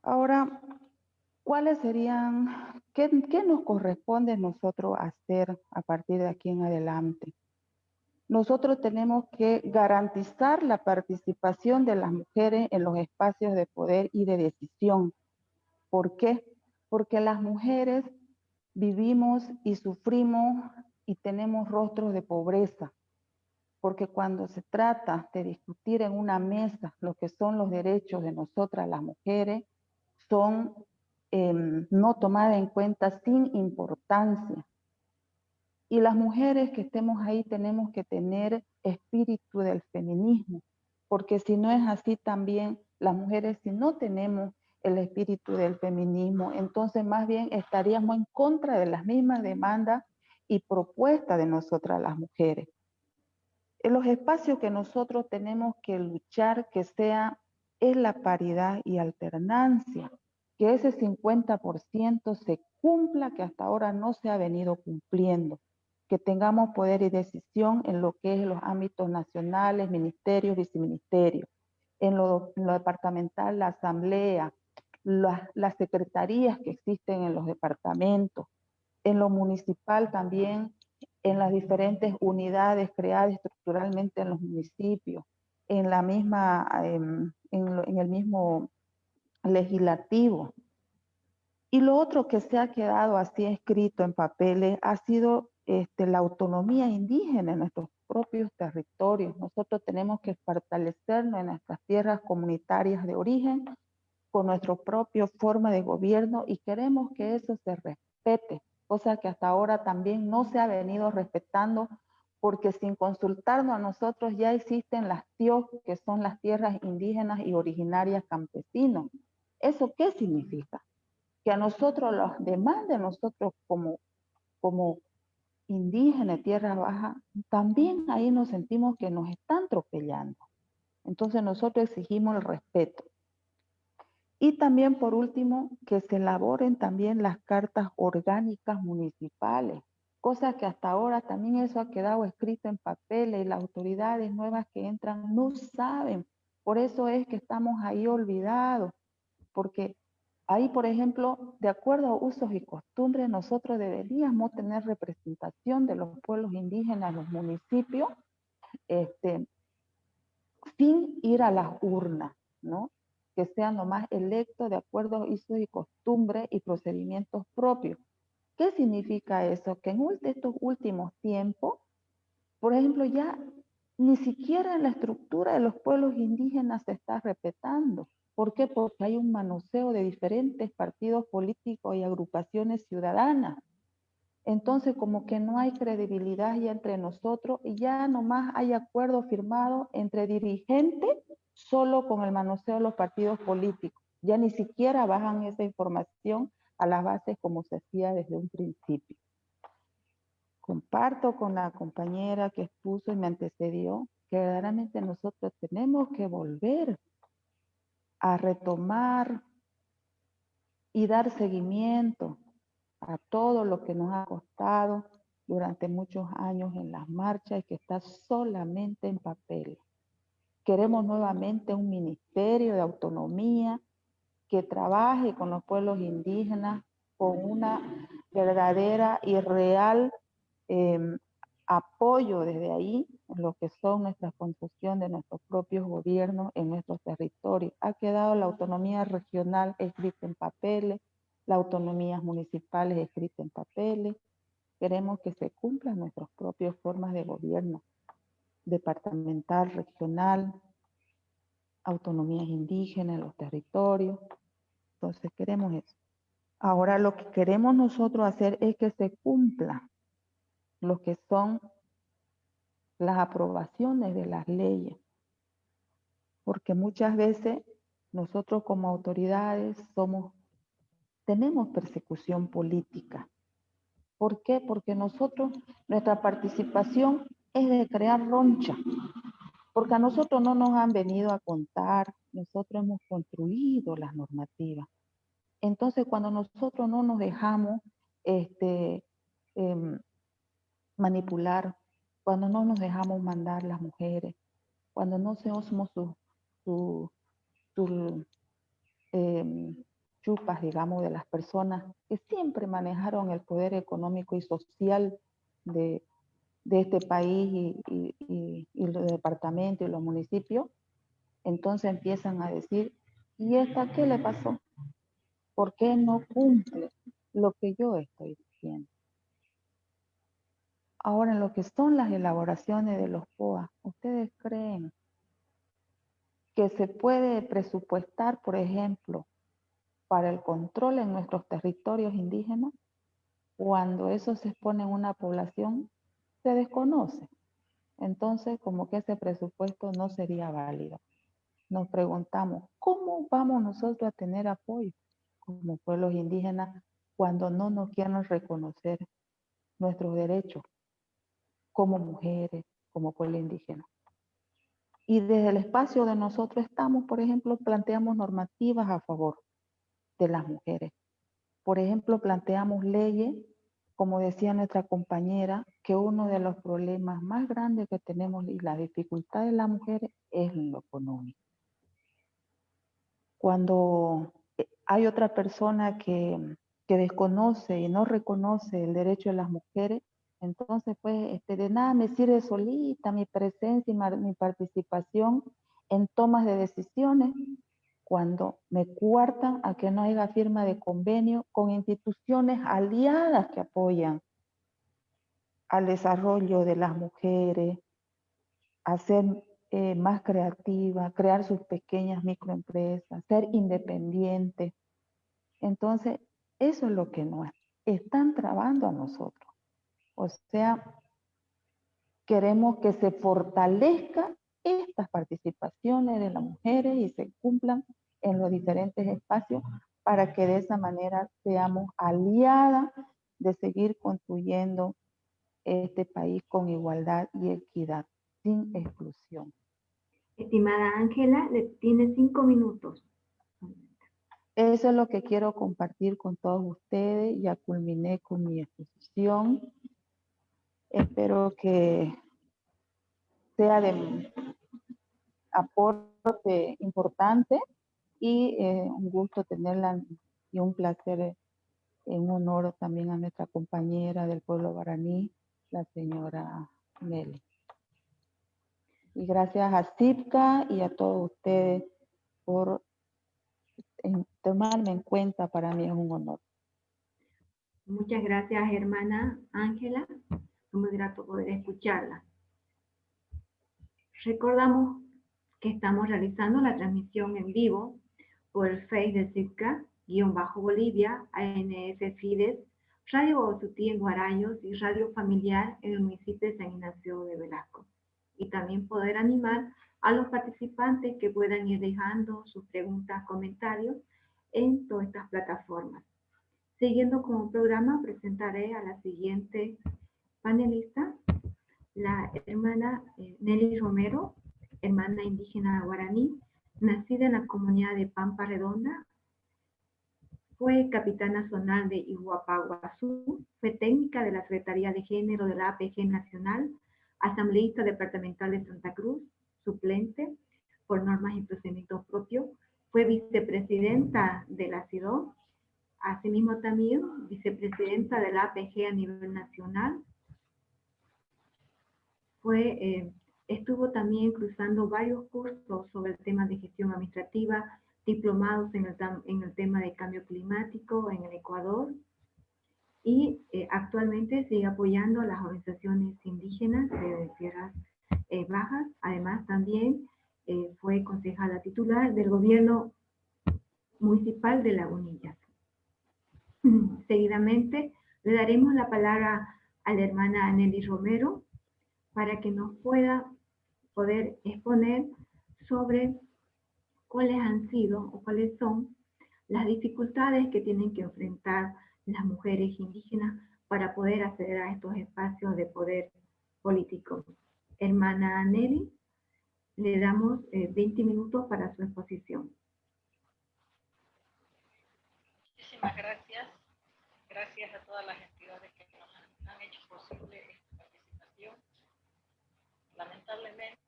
Ahora, ¿cuáles serían, qué nos corresponde a nosotros hacer a partir de aquí en adelante? Nosotros tenemos que garantizar la participación de las mujeres en los espacios de poder y de decisión. ¿Por qué? Porque las mujeres vivimos y sufrimos y tenemos rostros de pobreza. Porque cuando se trata de discutir en una mesa lo que son los derechos de nosotras las mujeres, son no tomadas en cuenta sin importancia. Y las mujeres que estemos ahí tenemos que tener espíritu del feminismo, porque si no es así también, las mujeres, si no tenemos el espíritu del feminismo, entonces más bien estaríamos en contra de las mismas demandas y propuestas de nosotras las mujeres. En los espacios que nosotros tenemos que luchar, que sea, es la paridad y alternancia, que ese 50% se cumpla, que hasta ahora no se ha venido cumpliendo, que tengamos poder y decisión en lo que es los ámbitos nacionales, ministerios, viceministerios, en lo departamental, la asamblea, las secretarías que existen en los departamentos, en lo municipal también, en las diferentes unidades creadas estructuralmente en los municipios, en la misma, en el mismo legislativo. Y lo otro que se ha quedado así escrito en papeles ha sido la autonomía indígena en nuestros propios territorios. Nosotros tenemos que fortalecernos en nuestras tierras comunitarias de origen con nuestra propia forma de gobierno y queremos que eso se respete, cosa que hasta ahora también no se ha venido respetando, porque sin consultarnos a nosotros ya existen las TIOC, que son las tierras indígenas y originarias campesinos. ¿Eso qué significa? Que a nosotros los demanda, nosotros como indígenas de tierra baja, también ahí nos sentimos que nos están atropellando. Entonces nosotros exigimos el respeto. Y también, por último, que se elaboren también las cartas orgánicas municipales, cosa que hasta ahora también eso ha quedado escrito en papeles y las autoridades nuevas que entran no saben. Por eso es que estamos ahí olvidados, porque ahí, por ejemplo, de acuerdo a usos y costumbres, nosotros deberíamos tener representación de los pueblos indígenas en los municipios, sin ir a las urnas, ¿no? Que sean nomás electos de acuerdo a usos y costumbres y procedimientos propios. ¿Qué significa eso? Que en estos últimos tiempos Por ejemplo, ya ni siquiera en la estructura de los pueblos indígenas se está respetando. ¿Por qué? Porque hay un manoseo de diferentes partidos políticos y agrupaciones ciudadanas. Entonces, como que no hay credibilidad ya entre nosotros y ya nomás hay acuerdo firmado entre dirigentes solo con el manoseo de los partidos políticos. Ya ni siquiera bajan esa información a las bases como se hacía desde un principio. Comparto con la compañera que expuso y me antecedió que verdaderamente nosotros tenemos que volver a retomar y dar seguimiento a todo lo que nos ha costado durante muchos años en las marchas y que está solamente en papel. Queremos nuevamente un ministerio de autonomía que trabaje con los pueblos indígenas con una verdadera y real apoyo desde ahí en lo que son nuestra construcción de nuestros propios gobiernos en nuestros territorios. Ha quedado la autonomía regional escrita en papeles, las autonomías municipales escritas en papeles. Queremos que se cumplan nuestras propias formas de gobierno, departamental, regional, autonomías indígenas en los territorios. Entonces queremos eso. Ahora lo que queremos nosotros hacer es que se cumpla lo que son las aprobaciones de las leyes, porque muchas veces nosotros como autoridades tenemos persecución política. ¿Por qué? Porque nuestra participación es de crear roncha, porque a nosotros no nos han venido a contar, nosotros hemos construido las normativas. Entonces, cuando nosotros no nos dejamos manipular, cuando no nos dejamos mandar las mujeres, cuando no somos sus chupas, digamos, de las personas que siempre manejaron el poder económico y social de este país y los departamentos y los municipios, entonces empiezan a decir, ¿y esta qué le pasó? ¿Por qué no cumple lo que yo estoy diciendo? Ahora, en lo que son las elaboraciones de los POA, ¿ustedes creen que se puede presupuestar, por ejemplo, para el control en nuestros territorios indígenas? Cuando eso se expone en una población, se desconoce. Entonces, como que ese presupuesto no sería válido. Nos preguntamos, ¿cómo vamos nosotros a tener apoyo como pueblos indígenas cuando no nos quieren reconocer nuestros derechos como mujeres, como pueblo indígena? Y desde el espacio de nosotros estamos, por ejemplo, planteamos normativas a favor de las mujeres. Por ejemplo, planteamos leyes, como decía nuestra compañera, que uno de los problemas más grandes que tenemos y la dificultad de las mujeres es lo económico. Cuando hay otra persona que desconoce y no reconoce el derecho de las mujeres, entonces pues de nada me sirve solita mi presencia y mi participación en tomas de decisiones cuando me coartan a que no haya firma de convenio con instituciones aliadas que apoyan al desarrollo de las mujeres, a ser más creativas, crear sus pequeñas microempresas, ser independientes. Entonces, eso es lo que nos están trabando a nosotros. O sea, queremos que se fortalezcan estas participaciones de las mujeres y se cumplan en los diferentes espacios para que de esa manera seamos aliadas de seguir construyendo este país con igualdad y equidad, sin exclusión. Estimada Ángela, tiene 5 minutos. Eso es lo que quiero compartir con todos ustedes. Ya culminé con mi exposición. Espero que sea de aporte importante y un gusto tenerla y un placer, un honor también a nuestra compañera del pueblo guaraní, la señora Meli. Y gracias a CIPCA y a todos ustedes por tomarme en cuenta. Para mí es un honor. Muchas gracias, hermana Ángela. Es muy grato poder escucharla. Recordamos que estamos realizando la transmisión en vivo por el Face de CIPCA-Bolivia, ANF Fides, Radio Bogotá en Guarayos y Radio Familiar en el municipio de San Ignacio de Velasco. Y también poder animar a los participantes que puedan ir dejando sus preguntas, comentarios en todas estas plataformas. Siguiendo con el programa, presentaré a la siguiente panelista, la hermana Nelly Romero, hermana indígena guaraní, nacida en la comunidad de Pampa Redonda. Fue capitana zonal de Iguapaguazú, fue técnica de la Secretaría de Género de la APG Nacional, asambleísta departamental de Santa Cruz, suplente por normas y procedimientos propios, fue vicepresidenta de la CIDO, asimismo también vicepresidenta de la APG a nivel nacional. Estuvo también cruzando varios cursos sobre el tema de gestión administrativa, diplomados en el tema de cambio climático en el Ecuador, y actualmente sigue apoyando a las organizaciones indígenas de Tierras Bajas. Además también fue concejala titular del gobierno municipal de Lagunillas. Seguidamente le daremos la palabra a la hermana Nelly Romero para que nos pueda poder exponer sobre cuáles han sido o cuáles son las dificultades que tienen que enfrentar las mujeres indígenas para poder acceder a estos espacios de poder político. Hermana Nelly, le damos 20 minutos para su exposición. Muchísimas gracias. Gracias a todas las entidades que nos han hecho posible esta participación. Lamentablemente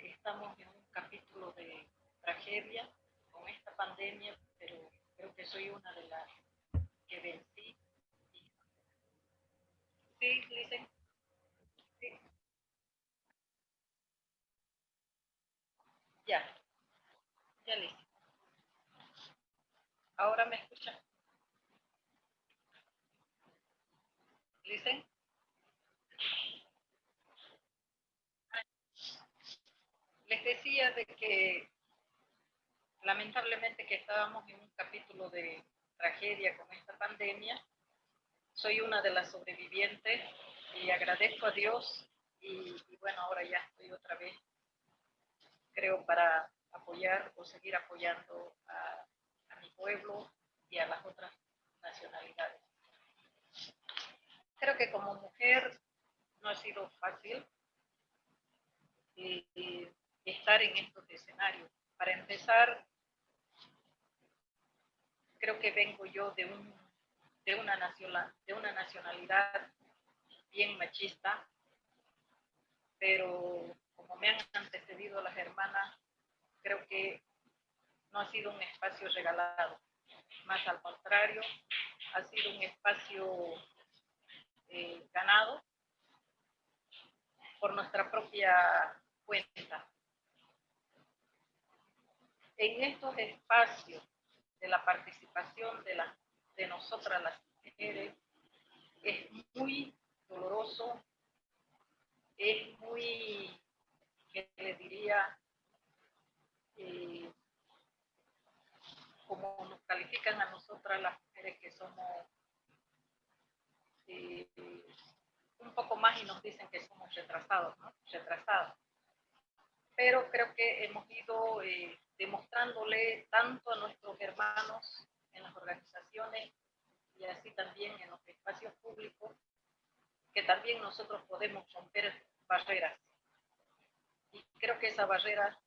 estamos en un capítulo de tragedia con esta pandemia, pero creo que soy una de las que vencí. Sí, Lisen. Sí. Ya listo. ¿Ahora me escuchan? ¿Listen? Les decía de que lamentablemente que estábamos en un capítulo de tragedia con esta pandemia. Soy una de las sobrevivientes y agradezco a Dios y bueno, ahora ya estoy otra vez, creo, para apoyar o seguir apoyando a mi pueblo y a las otras nacionalidades. Creo que como mujer no ha sido fácil estar en estos escenarios. Para empezar, creo que vengo yo de una nacionalidad bien machista, pero como me han antecedido las hermanas, creo que no ha sido un espacio regalado, más al contrario, ha sido un espacio ganado por nuestra propia cuenta. En estos espacios de la participación de nosotras las mujeres es muy doloroso, es muy, ¿qué les diría? Como nos califican a nosotras las mujeres que somos un poco más y nos dicen que somos retrasados, ¿no? Retrasados. Pero creo que hemos ido demostrándole tanto a nuestros hermanos en las organizaciones y así también en los espacios públicos que también nosotros podemos romper barreras. Y creo que esa barrera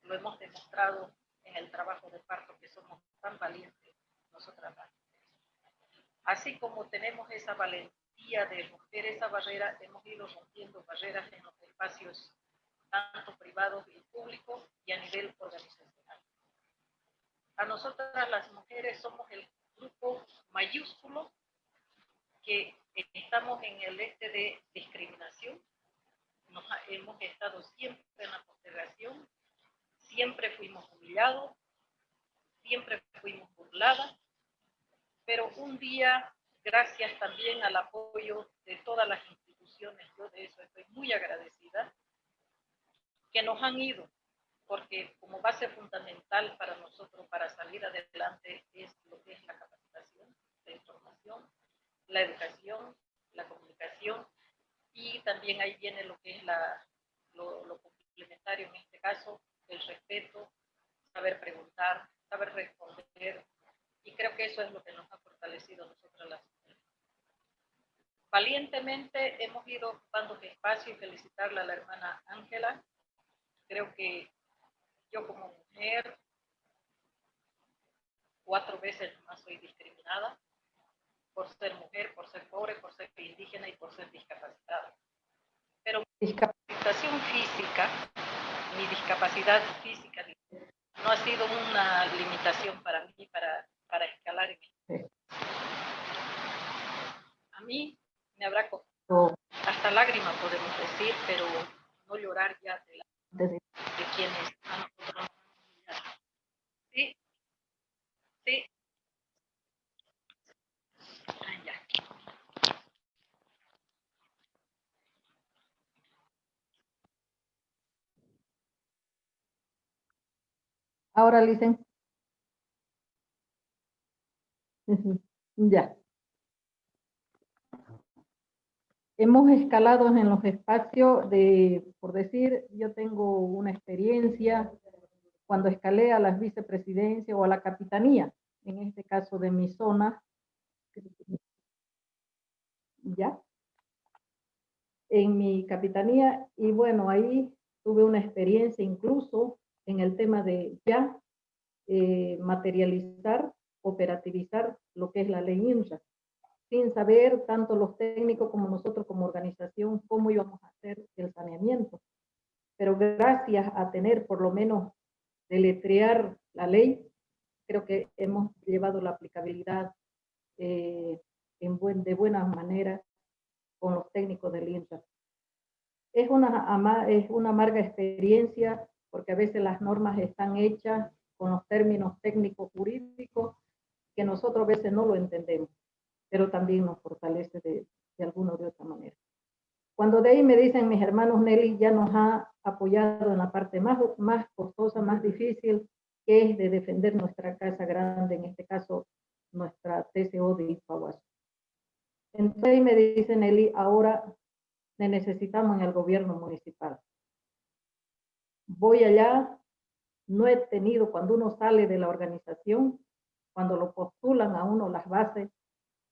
lo hemos demostrado en el trabajo de parto, que somos tan valientes nosotras. Así como tenemos esa valentía de romper esa barrera, hemos ido rompiendo barreras en los espacios tanto privados y públicos y a nivel organizacional. A nosotras las mujeres somos el grupo mayúsculo que estamos en el este de discriminación. Hemos estado siempre en la postergación, siempre fuimos humillados, siempre fuimos burladas, pero un día, gracias también al apoyo de todas las instituciones, yo de eso estoy muy agradecida, que nos han ido, porque como base fundamental para nosotros para salir adelante es lo que es la capacitación, la información, la educación, la comunicación, y también ahí viene lo que es lo complementario en este caso, el respeto, saber preguntar, saber responder, y creo que eso es lo que nos ha fortalecido a nosotras las mujeres. Valientemente hemos ido ocupando este espacio y felicitarle a la hermana Ángela. Creo que yo como mujer 4 veces más soy discriminada por ser mujer, por ser pobre, por ser indígena y por ser discapacitada. Pero mi discapacidad física no ha sido una limitación para mí para escalar en esto. A mí me habrá costado hasta lágrimas, podemos decir, pero no llorar ya de quienes a nosotros nos han humillado. Sí, sí. Ya. Ahora, Licen. Ya. Hemos escalado en los espacios por decir, yo tengo una experiencia cuando escalé a las vicepresidencias o a la capitanía, en este caso de mi zona, ya, en mi capitanía, y bueno, ahí tuve una experiencia incluso en el tema de ya materializar, operativizar lo que es la ley INRA, sin saber tanto los técnicos como nosotros como organización cómo íbamos a hacer el saneamiento. Pero gracias a tener por lo menos deletrear la ley, creo que hemos llevado la aplicabilidad de buena manera con los técnicos del INRA. Es una amarga experiencia porque a veces las normas están hechas con los términos técnicos jurídicos que nosotros a veces no lo entendemos, pero también nos fortalece de alguna o de otra manera. Cuando de ahí me dicen mis hermanos, Nelly ya nos ha apoyado en la parte más costosa, más difícil, que es de defender nuestra casa grande, en este caso nuestra TCO de Ipaguazú. Entonces ahí me dice Nelly, ahora necesitamos en el gobierno municipal. Voy allá, no he tenido, cuando uno sale de la organización, cuando lo postulan a uno las bases,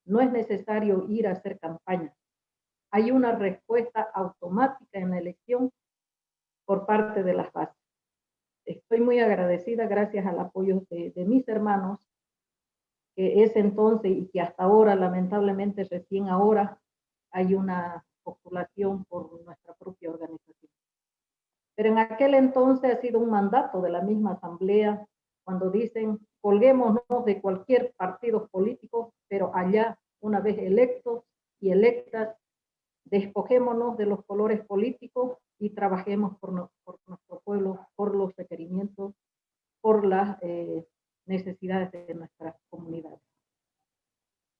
no es necesario ir a hacer campaña. Hay una respuesta automática en la elección por parte de las bases. Estoy muy agradecida gracias al apoyo de mis hermanos, que es entonces y que hasta ahora, lamentablemente, recién ahora hay una postulación por nuestra propia organización. Pero en aquel entonces ha sido un mandato de la misma asamblea cuando dicen, colguémonos de cualquier partido político, pero allá, una vez electos y electas, despojémonos de los colores políticos y trabajemos por nuestro pueblo, por los requerimientos, por las necesidades de nuestras comunidades.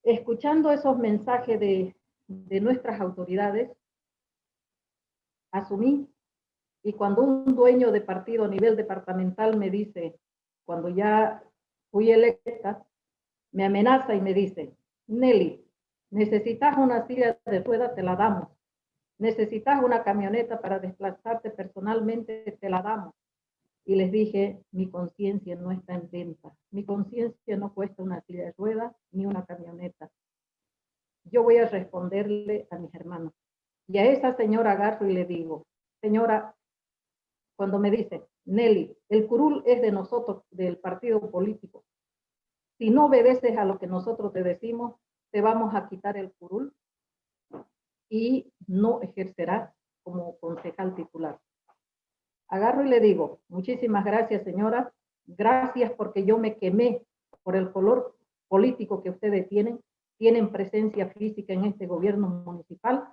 Escuchando esos mensajes de nuestras autoridades, asumí, y cuando un dueño de partido a nivel departamental me dice, cuando ya fui electa, me amenaza y me dice, Nelly, necesitas una silla de ruedas, te la damos. Necesitas una camioneta para desplazarte personalmente, te la damos. Y les dije, mi conciencia no está en venta. Mi conciencia no cuesta una silla de ruedas ni una camioneta. Yo voy a responderle a mis hermanos. Y a esa señora agarro y le digo, señora, cuando me dice, Nelly, el curul es de nosotros, del partido político. Si no obedeces a lo que nosotros te decimos, te vamos a quitar el curul y no ejercerás como concejal titular. Agarro y le digo, muchísimas gracias, señora. Gracias porque yo me quemé por el color político que ustedes tienen presencia física en este gobierno municipal.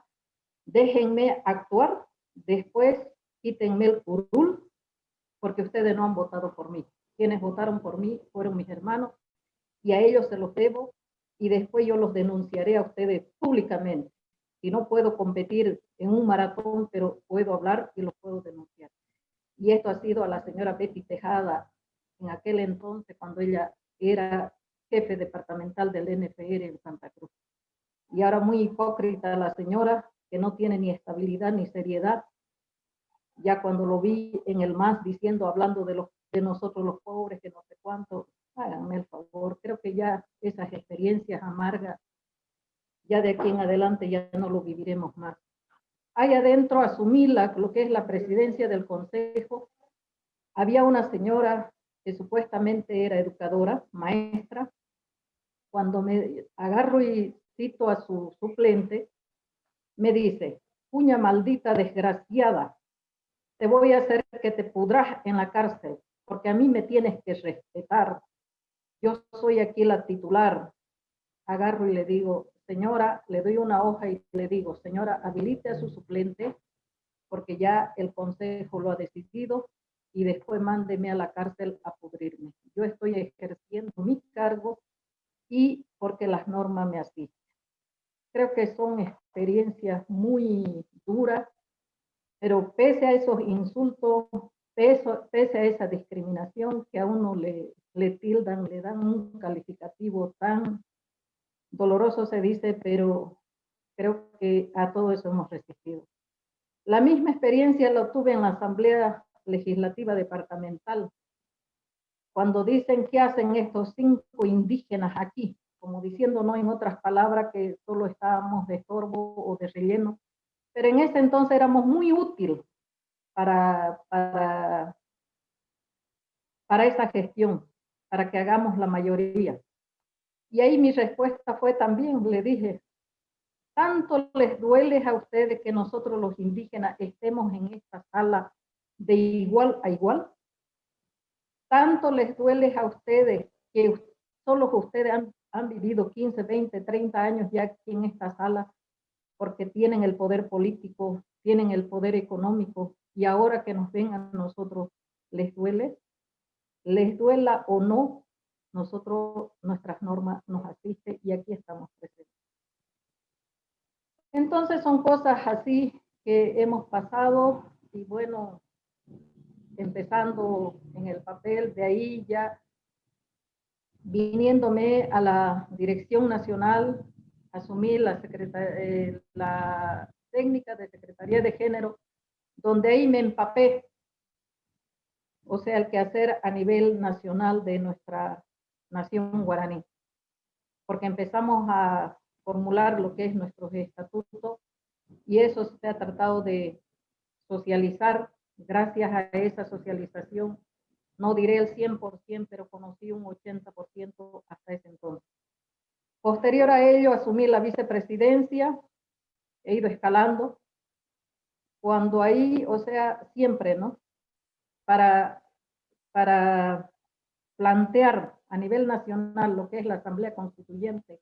Déjenme actuar, después quítenme el curul, porque ustedes no han votado por mí. Quienes votaron por mí fueron mis hermanos, y a ellos se los debo, y después yo los denunciaré a ustedes públicamente. Si no puedo competir en un maratón, pero puedo hablar y los puedo denunciar. y esto ha sido a la señora Betty Tejada, en aquel entonces cuando ella era jefe departamental del NFR en Santa Cruz. Y ahora muy hipócrita la señora, que no tiene ni estabilidad ni seriedad. Ya cuando lo vi en el MAS diciendo, hablando de nosotros los pobres, que no sé cuánto, háganme el favor. Creo que ya esas experiencias amargas, ya de aquí en adelante ya no lo viviremos más. Ahí adentro asumí lo que es la presidencia del consejo. Había una señora que supuestamente era educadora, maestra. Cuando me agarro y cito a su suplente, me dice: cuña maldita desgraciada, te voy a hacer que te pudras en la cárcel, porque a mí me tienes que respetar. Yo soy aquí la titular. Agarro y le digo: señora, le doy una hoja y le digo: señora, habilite a su suplente, porque ya el consejo lo ha decidido, y después mándeme a la cárcel a pudrirme. Yo estoy ejerciendo mi cargo y porque las normas me asisten. Creo que son experiencias muy duras, pero pese a esos insultos, pese a esa discriminación que a uno le tildan, le dan un calificativo tan doloroso, se dice, pero creo que a todo eso hemos resistido. La misma experiencia la tuve en la Asamblea Legislativa Departamental, cuando dicen que hacen estos 5 indígenas aquí, como diciendo, no en otras palabras, que solo estábamos de estorbo o de relleno, pero en ese entonces éramos muy útiles para esa gestión, para que hagamos la mayoría. Y ahí mi respuesta fue también, le dije: ¿tanto les duele a ustedes que nosotros los indígenas estemos en esta sala de igual a igual? ¿Tanto les duele a ustedes que solo ustedes han vivido 15, 20, 30 años ya aquí en esta sala, porque tienen el poder político, tienen el poder económico, y ahora que nos ven a nosotros, les duele? Les duela o no, nosotros, nuestras normas nos asisten y aquí estamos presentes. Entonces son cosas así que hemos pasado, y bueno, empezando en el papel, de ahí ya viniéndome a la Dirección Nacional, asumí la técnica de Secretaría de Género, donde ahí me empapé, o sea, el quehacer a nivel nacional de nuestra nación guaraní, porque empezamos a formular lo que es nuestro estatuto, y eso se ha tratado de socializar. Gracias a esa socialización, no diré el 100%, pero conocí un 80% hasta ese entonces. Posterior a ello, asumí la vicepresidencia, he ido escalando, cuando ahí, o sea, siempre, ¿no? Para plantear a nivel nacional lo que es la Asamblea Constituyente,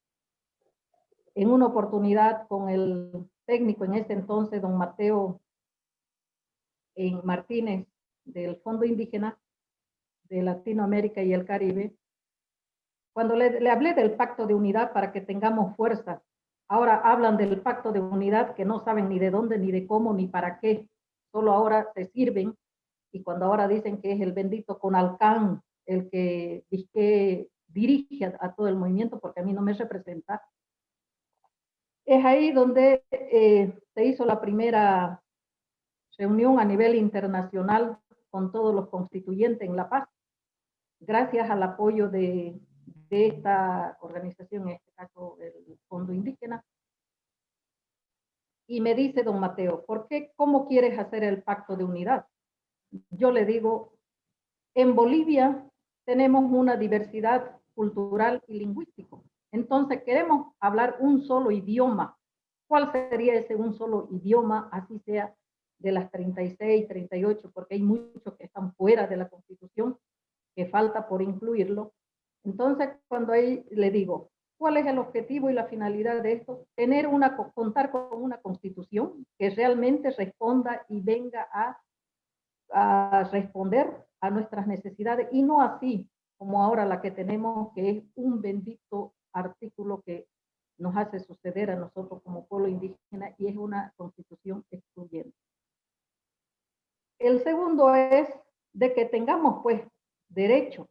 en una oportunidad con el técnico en ese entonces, don Mateo Martínez, del Fondo Indígena de Latinoamérica y el Caribe, cuando le hablé del pacto de unidad para que tengamos fuerza. Ahora hablan del pacto de unidad que no saben ni de dónde, ni de cómo, ni para qué. Solo ahora se sirven, y cuando ahora dicen que es el bendito Conalcan el que dirige a todo el movimiento, porque a mí no me representa. Es ahí donde se hizo la primera reunión a nivel internacional con todos los constituyentes en La Paz, gracias al apoyo de esta organización, en este caso el Fondo Indígena. Y me dice don Mateo: ¿por qué? ¿Cómo quieres hacer el pacto de unidad? Yo le digo: en Bolivia tenemos una diversidad cultural y lingüística. Entonces queremos hablar un solo idioma. ¿Cuál sería ese un solo idioma? Así sea de las 36, 38, porque hay muchos que están fuera de la Constitución, que falta por incluirlo. Entonces, cuando ahí le digo: ¿cuál es el objetivo y la finalidad de esto? Contar con una Constitución que realmente responda y venga a responder a nuestras necesidades, y no así como ahora la que tenemos, que es un bendito artículo que nos hace suceder a nosotros como pueblo indígena, y es una Constitución excluyente. El segundo es de que tengamos pues derecho,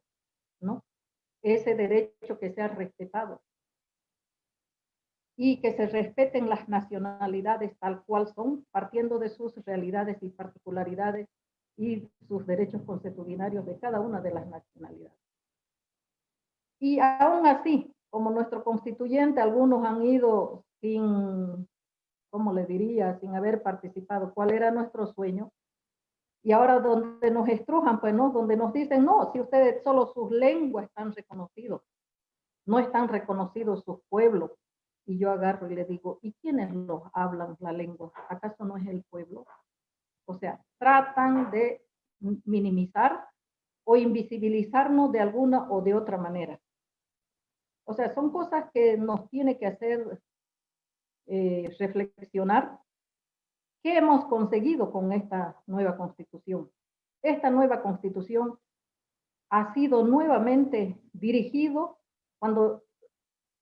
¿no? Ese derecho que sea respetado y que se respeten las nacionalidades tal cual son, partiendo de sus realidades y particularidades y sus derechos consuetudinarios de cada una de las nacionalidades. Y aún así, como nuestro constituyente, algunos han ido sin, ¿cómo le diría?, sin haber participado, cuál era nuestro sueño. Y ahora donde nos estrujan, pues no, donde nos dicen, no, si ustedes solo sus lenguas están reconocidos, no están reconocidos sus pueblos. Y yo agarro y le digo, ¿y quiénes los hablan la lengua? ¿Acaso no es el pueblo? O sea, tratan de minimizar o invisibilizarnos de alguna o de otra manera. O sea, son cosas que nos tiene que hacer reflexionar. ¿Qué hemos conseguido con esta nueva constitución? Esta nueva constitución ha sido nuevamente dirigido cuando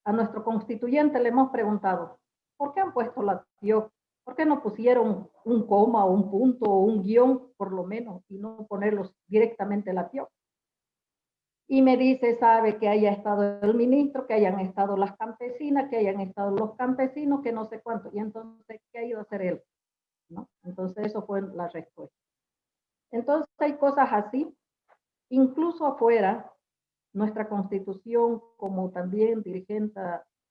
a nuestro constituyente le hemos preguntado, ¿por qué han puesto la TIOC? ¿Por qué no pusieron un coma o un punto o un guión por lo menos y no ponerlos directamente la TIOC? Y me dice, sabe que haya estado el ministro, que hayan estado las campesinas, que hayan estado los campesinos, que no sé cuánto. Y entonces, ¿qué ha ido a hacer él? ¿No? Entonces, eso fue la respuesta. Entonces, hay cosas así, incluso afuera, nuestra constitución, como también dirigente,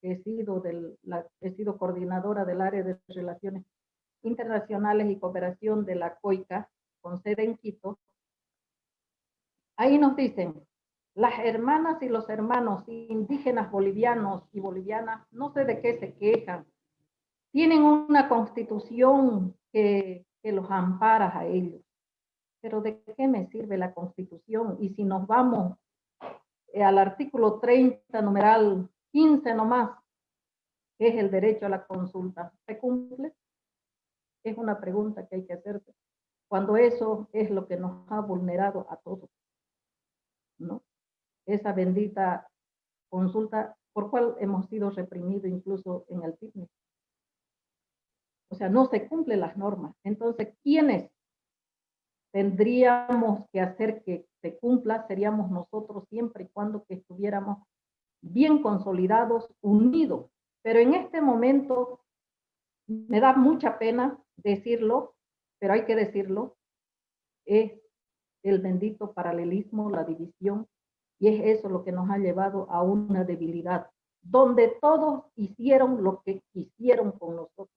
he sido coordinadora del área de relaciones internacionales y cooperación de la COICA, con sede en Quito. Ahí nos dicen, las hermanas y los hermanos indígenas bolivianos y bolivianas, no sé de qué se quejan, tienen una constitución que los ampara a ellos. Pero ¿de qué me sirve la constitución? Y si nos vamos al artículo 30, numeral 15 nomás, que es el derecho a la consulta, ¿se cumple? Es una pregunta que hay que hacerse, cuando eso es lo que nos ha vulnerado a todos, ¿no? Esa bendita consulta por cual hemos sido reprimidos incluso en el PICNIC. O sea, no se cumplen las normas. Entonces, ¿quiénes tendríamos que hacer que se cumpla? Seríamos nosotros siempre y cuando que estuviéramos bien consolidados, unidos. Pero en este momento me da mucha pena decirlo, pero hay que decirlo, es el bendito paralelismo, la división, y es eso lo que nos ha llevado a una debilidad, donde todos hicieron lo que quisieron con nosotros.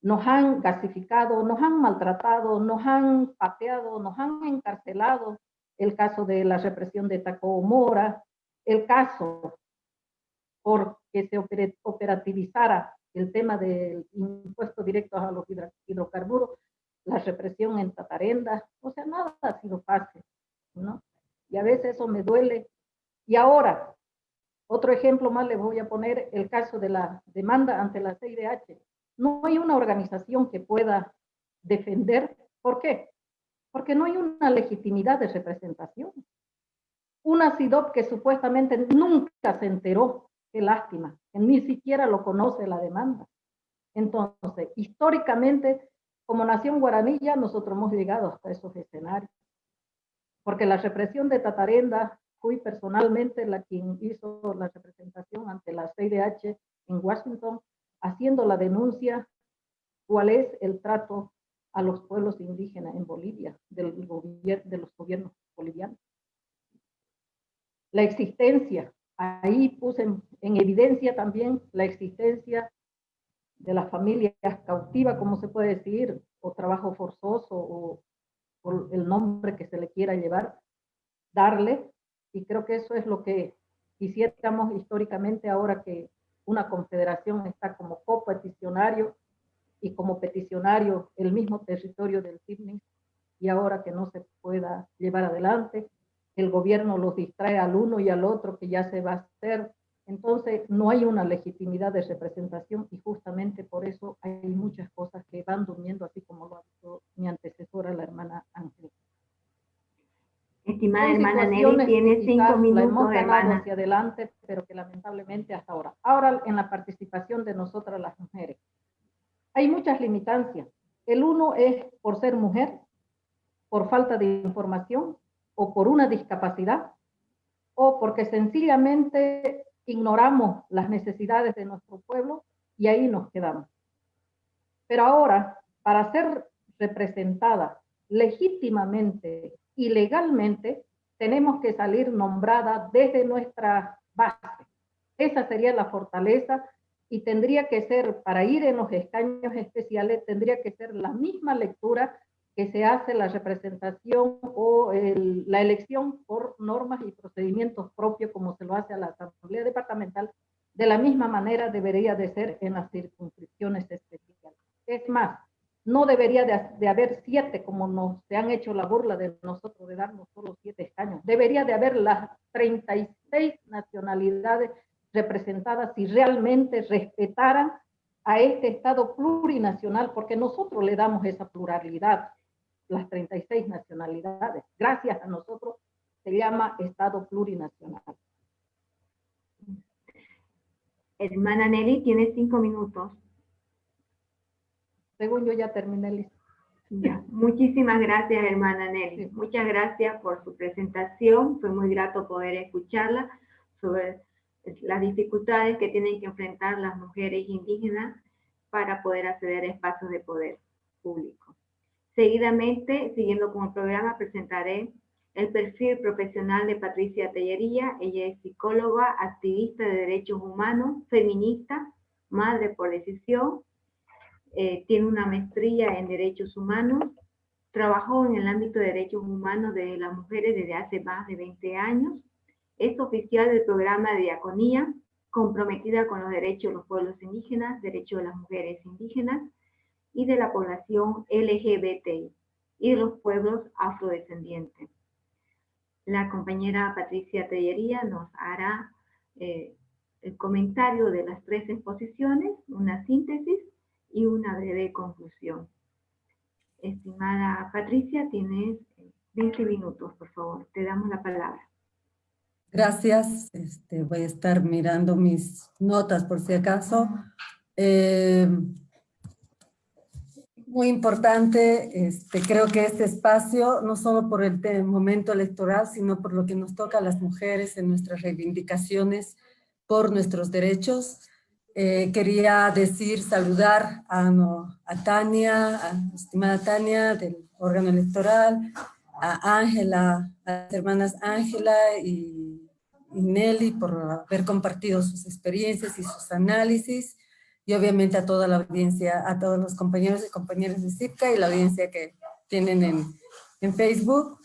Nos han gasificado, nos han maltratado, nos han pateado, nos han encarcelado. El caso de la represión de Tacó Mora, el caso porque se operativizara el tema del impuesto directo a los hidrocarburos, la represión en Tatarenda, o sea, nada ha sido fácil, ¿no? Y a veces eso me duele. Y ahora, otro ejemplo más les voy a poner, el caso de la demanda ante la CIDH. No hay una organización que pueda defender. ¿Por qué? Porque no hay una legitimidad de representación. Una CIDOP que supuestamente nunca se enteró, qué lástima, que ni siquiera lo conoce la demanda. Entonces, históricamente, como nación guaraní, ya nosotros hemos llegado hasta esos escenarios. Porque la represión de Tatarenda, fui personalmente la quien hizo la representación ante la CIDH en Washington, haciendo la denuncia cuál es el trato a los pueblos indígenas en Bolivia, de los gobiernos bolivianos. La existencia, ahí puse en evidencia también la existencia de las familias cautivas, como se puede decir, o trabajo forzoso, o por el nombre que se le quiera llevar, darle, y creo que eso es lo que quisiéramos históricamente ahora que una confederación está como copeticionario y como peticionario el mismo territorio del PICNIC, y ahora que no se pueda llevar adelante, el gobierno los distrae al uno y al otro que ya se va a hacer. Entonces no hay una legitimidad de representación y justamente por eso hay muchas cosas que van durmiendo, así como lo ha dicho mi antecesora, la hermana Ángel. Estimada hermana Nelly, tiene 5 minutos, la hemos ganado hermana. hacia adelante, pero que lamentablemente hasta ahora. Ahora en la participación de nosotras las mujeres. Hay muchas limitancias. El uno es por ser mujer, por falta de información o por una discapacidad o porque sencillamente ignoramos las necesidades de nuestro pueblo y ahí nos quedamos. Pero ahora, para ser representada legítimamente y legalmente, tenemos que salir nombrada desde nuestra base. Esa sería la fortaleza y tendría que ser, para ir en los escaños especiales, tendría que ser la misma lectura que se hace la representación o la elección por normas y procedimientos propios como se lo hace a la Asamblea Departamental. De la misma manera debería de ser en las circunscripciones especiales. Es más, no debería de haber 7 como se han hecho la burla de nosotros de darnos solo 7 escaños. Debería de haber las 36 nacionalidades representadas si realmente respetaran a este Estado plurinacional, porque nosotros le damos esa pluralidad, las 36 nacionalidades. Gracias a nosotros se llama Estado plurinacional. Hermana Nelly, tiene 5 minutos. Según yo ya terminé, listo. Ya. Muchísimas gracias, hermana Nelly. Sí. Muchas gracias por su presentación. Fue muy grato poder escucharla sobre las dificultades que tienen que enfrentar las mujeres indígenas para poder acceder a espacios de poder público. Seguidamente, siguiendo con el programa, presentaré el perfil profesional de Patricia Tellería. Ella es psicóloga, activista de derechos humanos, feminista, madre por decisión. Tiene una maestría en derechos humanos. Trabajó en el ámbito de derechos humanos de las mujeres desde hace más de 20 años. Es oficial del programa de diaconía, comprometida con los derechos de los pueblos indígenas, derechos de las mujeres indígenas y de la población LGBTI y de los pueblos afrodescendientes. La compañera Patricia Tellería nos hará el comentario de las 3 exposiciones, una síntesis y una breve conclusión. Estimada Patricia, tienes 20 minutos, por favor. Te damos la palabra. Gracias. Voy a estar mirando mis notas por si acaso. Muy importante, creo que este espacio, no solo por el momento electoral, sino por lo que nos toca a las mujeres en nuestras reivindicaciones por nuestros derechos. Quería saludar a Tania, a la estimada Tania del órgano electoral, a Ángela, a las hermanas Ángela y Nelly por haber compartido sus experiencias y sus análisis, y obviamente a toda la audiencia, a todos los compañeros y compañeras de CIPCA y la audiencia que tienen en Facebook.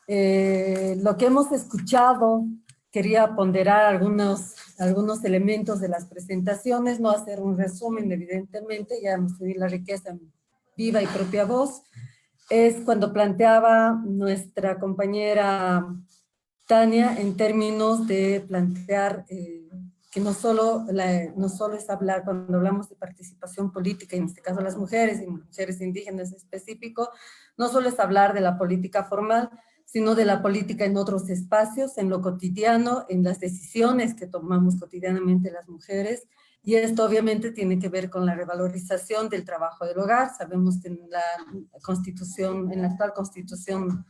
Lo que hemos escuchado, quería ponderar algunos elementos de las presentaciones, no hacer un resumen, evidentemente, ya hemos tenido la riqueza en viva y propia voz. Es cuando planteaba nuestra compañera Tania en términos de plantear que no solo es hablar, cuando hablamos de participación política, en este caso las mujeres y mujeres indígenas en específico, no solo es hablar de la política formal, sino de la política en otros espacios, en lo cotidiano, en las decisiones que tomamos cotidianamente las mujeres, y esto obviamente tiene que ver con la revalorización del trabajo del hogar. Sabemos que en la actual constitución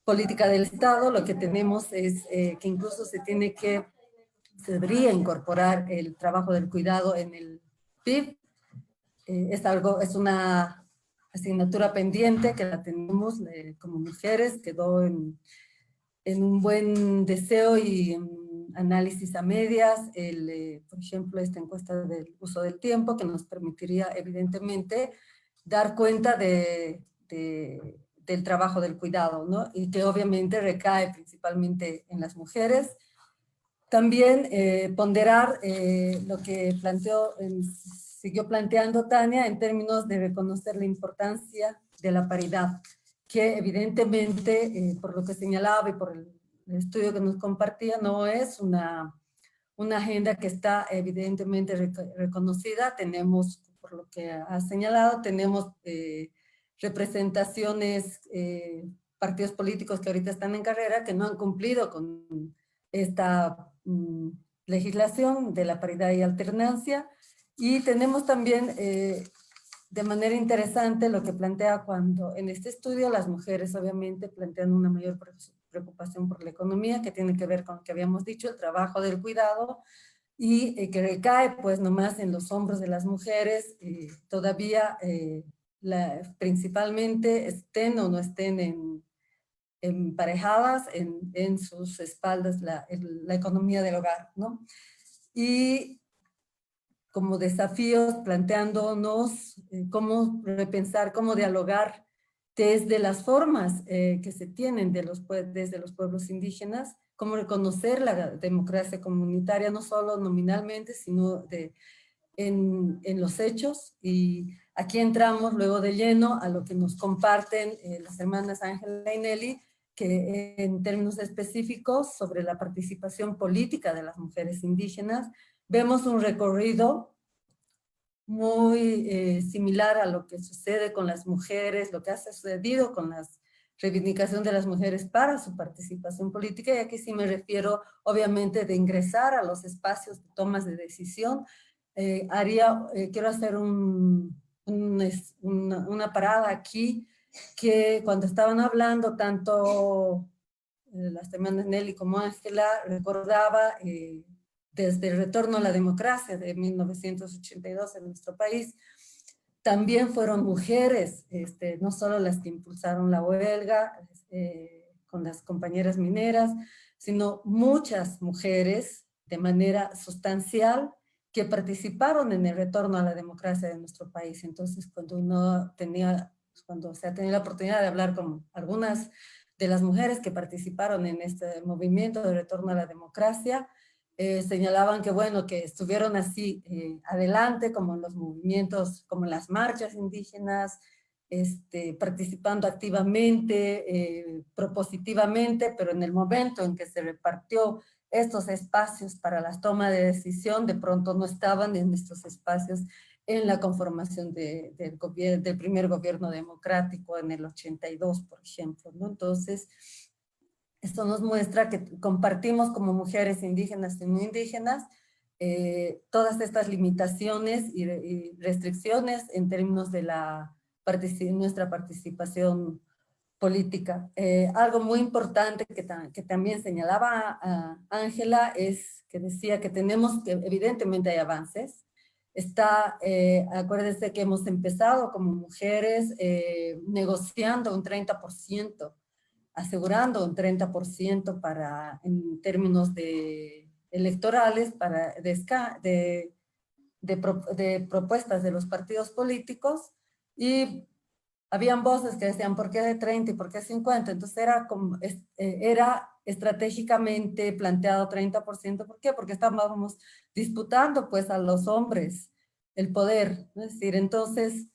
política del Estado, lo que tenemos es que incluso se debería incorporar el trabajo del cuidado en el PIB. Es una asignatura pendiente que la tenemos como mujeres, quedó en un buen deseo y análisis a medias, por ejemplo, esta encuesta del uso del tiempo, que nos permitiría evidentemente dar cuenta del trabajo del cuidado, ¿no? Y que obviamente recae principalmente en las mujeres. También ponderar lo que siguió planteando Tania en términos de reconocer la importancia de la paridad, que evidentemente, por lo que señalaba y por el estudio que nos compartía, no es una agenda que está evidentemente reconocida. Tenemos, por lo que ha señalado, tenemos representaciones, partidos políticos que ahorita están en carrera, que no han cumplido con esta legislación de la paridad y alternancia, y tenemos también de manera interesante lo que plantea cuando en este estudio las mujeres obviamente plantean una mayor preocupación por la economía, que tiene que ver con lo que habíamos dicho, el trabajo del cuidado, y que recae pues nomás en los hombros de las mujeres, todavía principalmente estén o no estén emparejadas en sus espaldas la economía del hogar, ¿no? Y como desafíos planteándonos cómo repensar, cómo dialogar desde las formas que se tienen desde los pueblos indígenas, cómo reconocer la democracia comunitaria, no solo nominalmente, sino en los hechos. Y aquí entramos luego de lleno a lo que nos comparten las hermanas Ángela y Nelly, que en términos específicos sobre la participación política de las mujeres indígenas, vemos un recorrido muy similar a lo que sucede con las mujeres, lo que ha sucedido con la reivindicación de las mujeres para su participación política, y aquí sí me refiero obviamente de ingresar a los espacios de tomas de decisión. Quiero hacer una parada aquí, que cuando estaban hablando tanto las hermanas Nelly como Ángela, recordaba desde el retorno a la democracia de 1982 en nuestro país, también fueron mujeres, no solo las que impulsaron la huelga con las compañeras mineras, sino muchas mujeres de manera sustancial que participaron en el retorno a la democracia de nuestro país. Entonces, cuando se ha tenido la oportunidad de hablar con algunas de las mujeres que participaron en este movimiento de retorno a la democracia, señalaban que, bueno, que estuvieron así adelante, como en los movimientos, como en las marchas indígenas, participando activamente, propositivamente, pero en el momento en que se repartió estos espacios para la toma de decisión, de pronto no estaban en estos espacios en la conformación del primer gobierno democrático en el 82, por ejemplo, ¿no? Entonces, esto nos muestra que compartimos como mujeres indígenas y no indígenas todas estas limitaciones y restricciones en términos de nuestra participación política. Algo muy importante que también señalaba Ángela es que decía que evidentemente hay avances. Acuérdense que hemos empezado como mujeres negociando un 30%, asegurando un 30% en términos electorales de propuestas de los partidos políticos, y habían voces que decían, ¿por qué de 30 y por qué 50? Entonces era estratégicamente planteado 30%. ¿Por qué? Porque estábamos disputando pues a los hombres el poder, ¿no? Es decir, entonces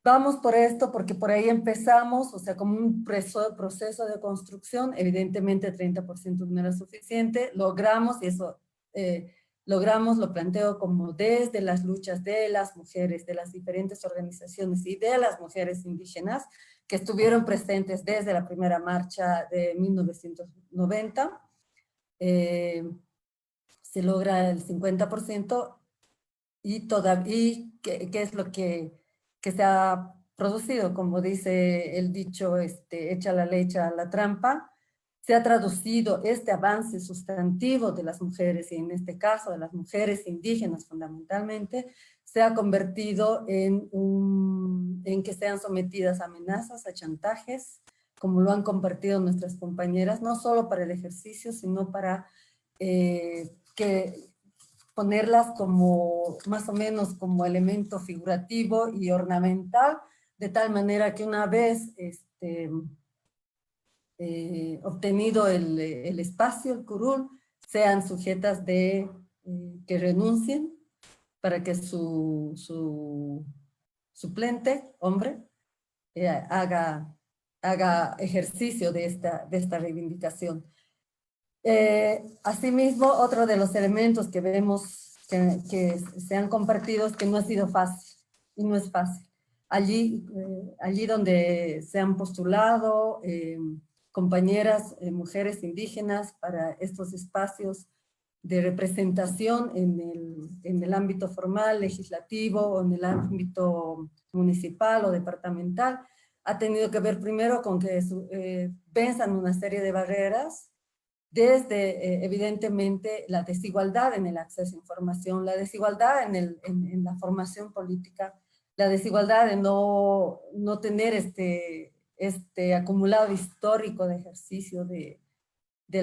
vamos por esto porque por ahí empezamos, o sea, como un proceso de construcción. Evidentemente 30% no era suficiente, logramos, y eso lo planteo como desde las luchas de las mujeres, de las diferentes organizaciones y de las mujeres indígenas que estuvieron presentes desde la primera marcha de 1990, se logra el 50%, y ¿qué es lo que se ha producido? Como dice el dicho, echa la leche a la trampa. Se ha traducido este avance sustantivo de las mujeres, y en este caso de las mujeres indígenas fundamentalmente, se ha convertido en que sean sometidas a amenazas, a chantajes, como lo han compartido nuestras compañeras, no solo para el ejercicio, sino para ponerlas como, más o menos, como elemento figurativo y ornamental, de tal manera que una vez obtenido el espacio, el curul, sean sujetas que renuncien para que su suplente, hombre, haga ejercicio de esta reivindicación. Asimismo, otro de los elementos que vemos que se han compartido es que no ha sido fácil, y no es fácil. Allí donde se han postulado compañeras, mujeres indígenas para estos espacios de representación en el ámbito formal, legislativo, o en el ámbito municipal o departamental, ha tenido que ver primero con que venzan una serie de barreras, desde evidentemente la desigualdad en el acceso a información, la desigualdad en la formación política, la desigualdad de no tener este acumulado histórico de ejercicio de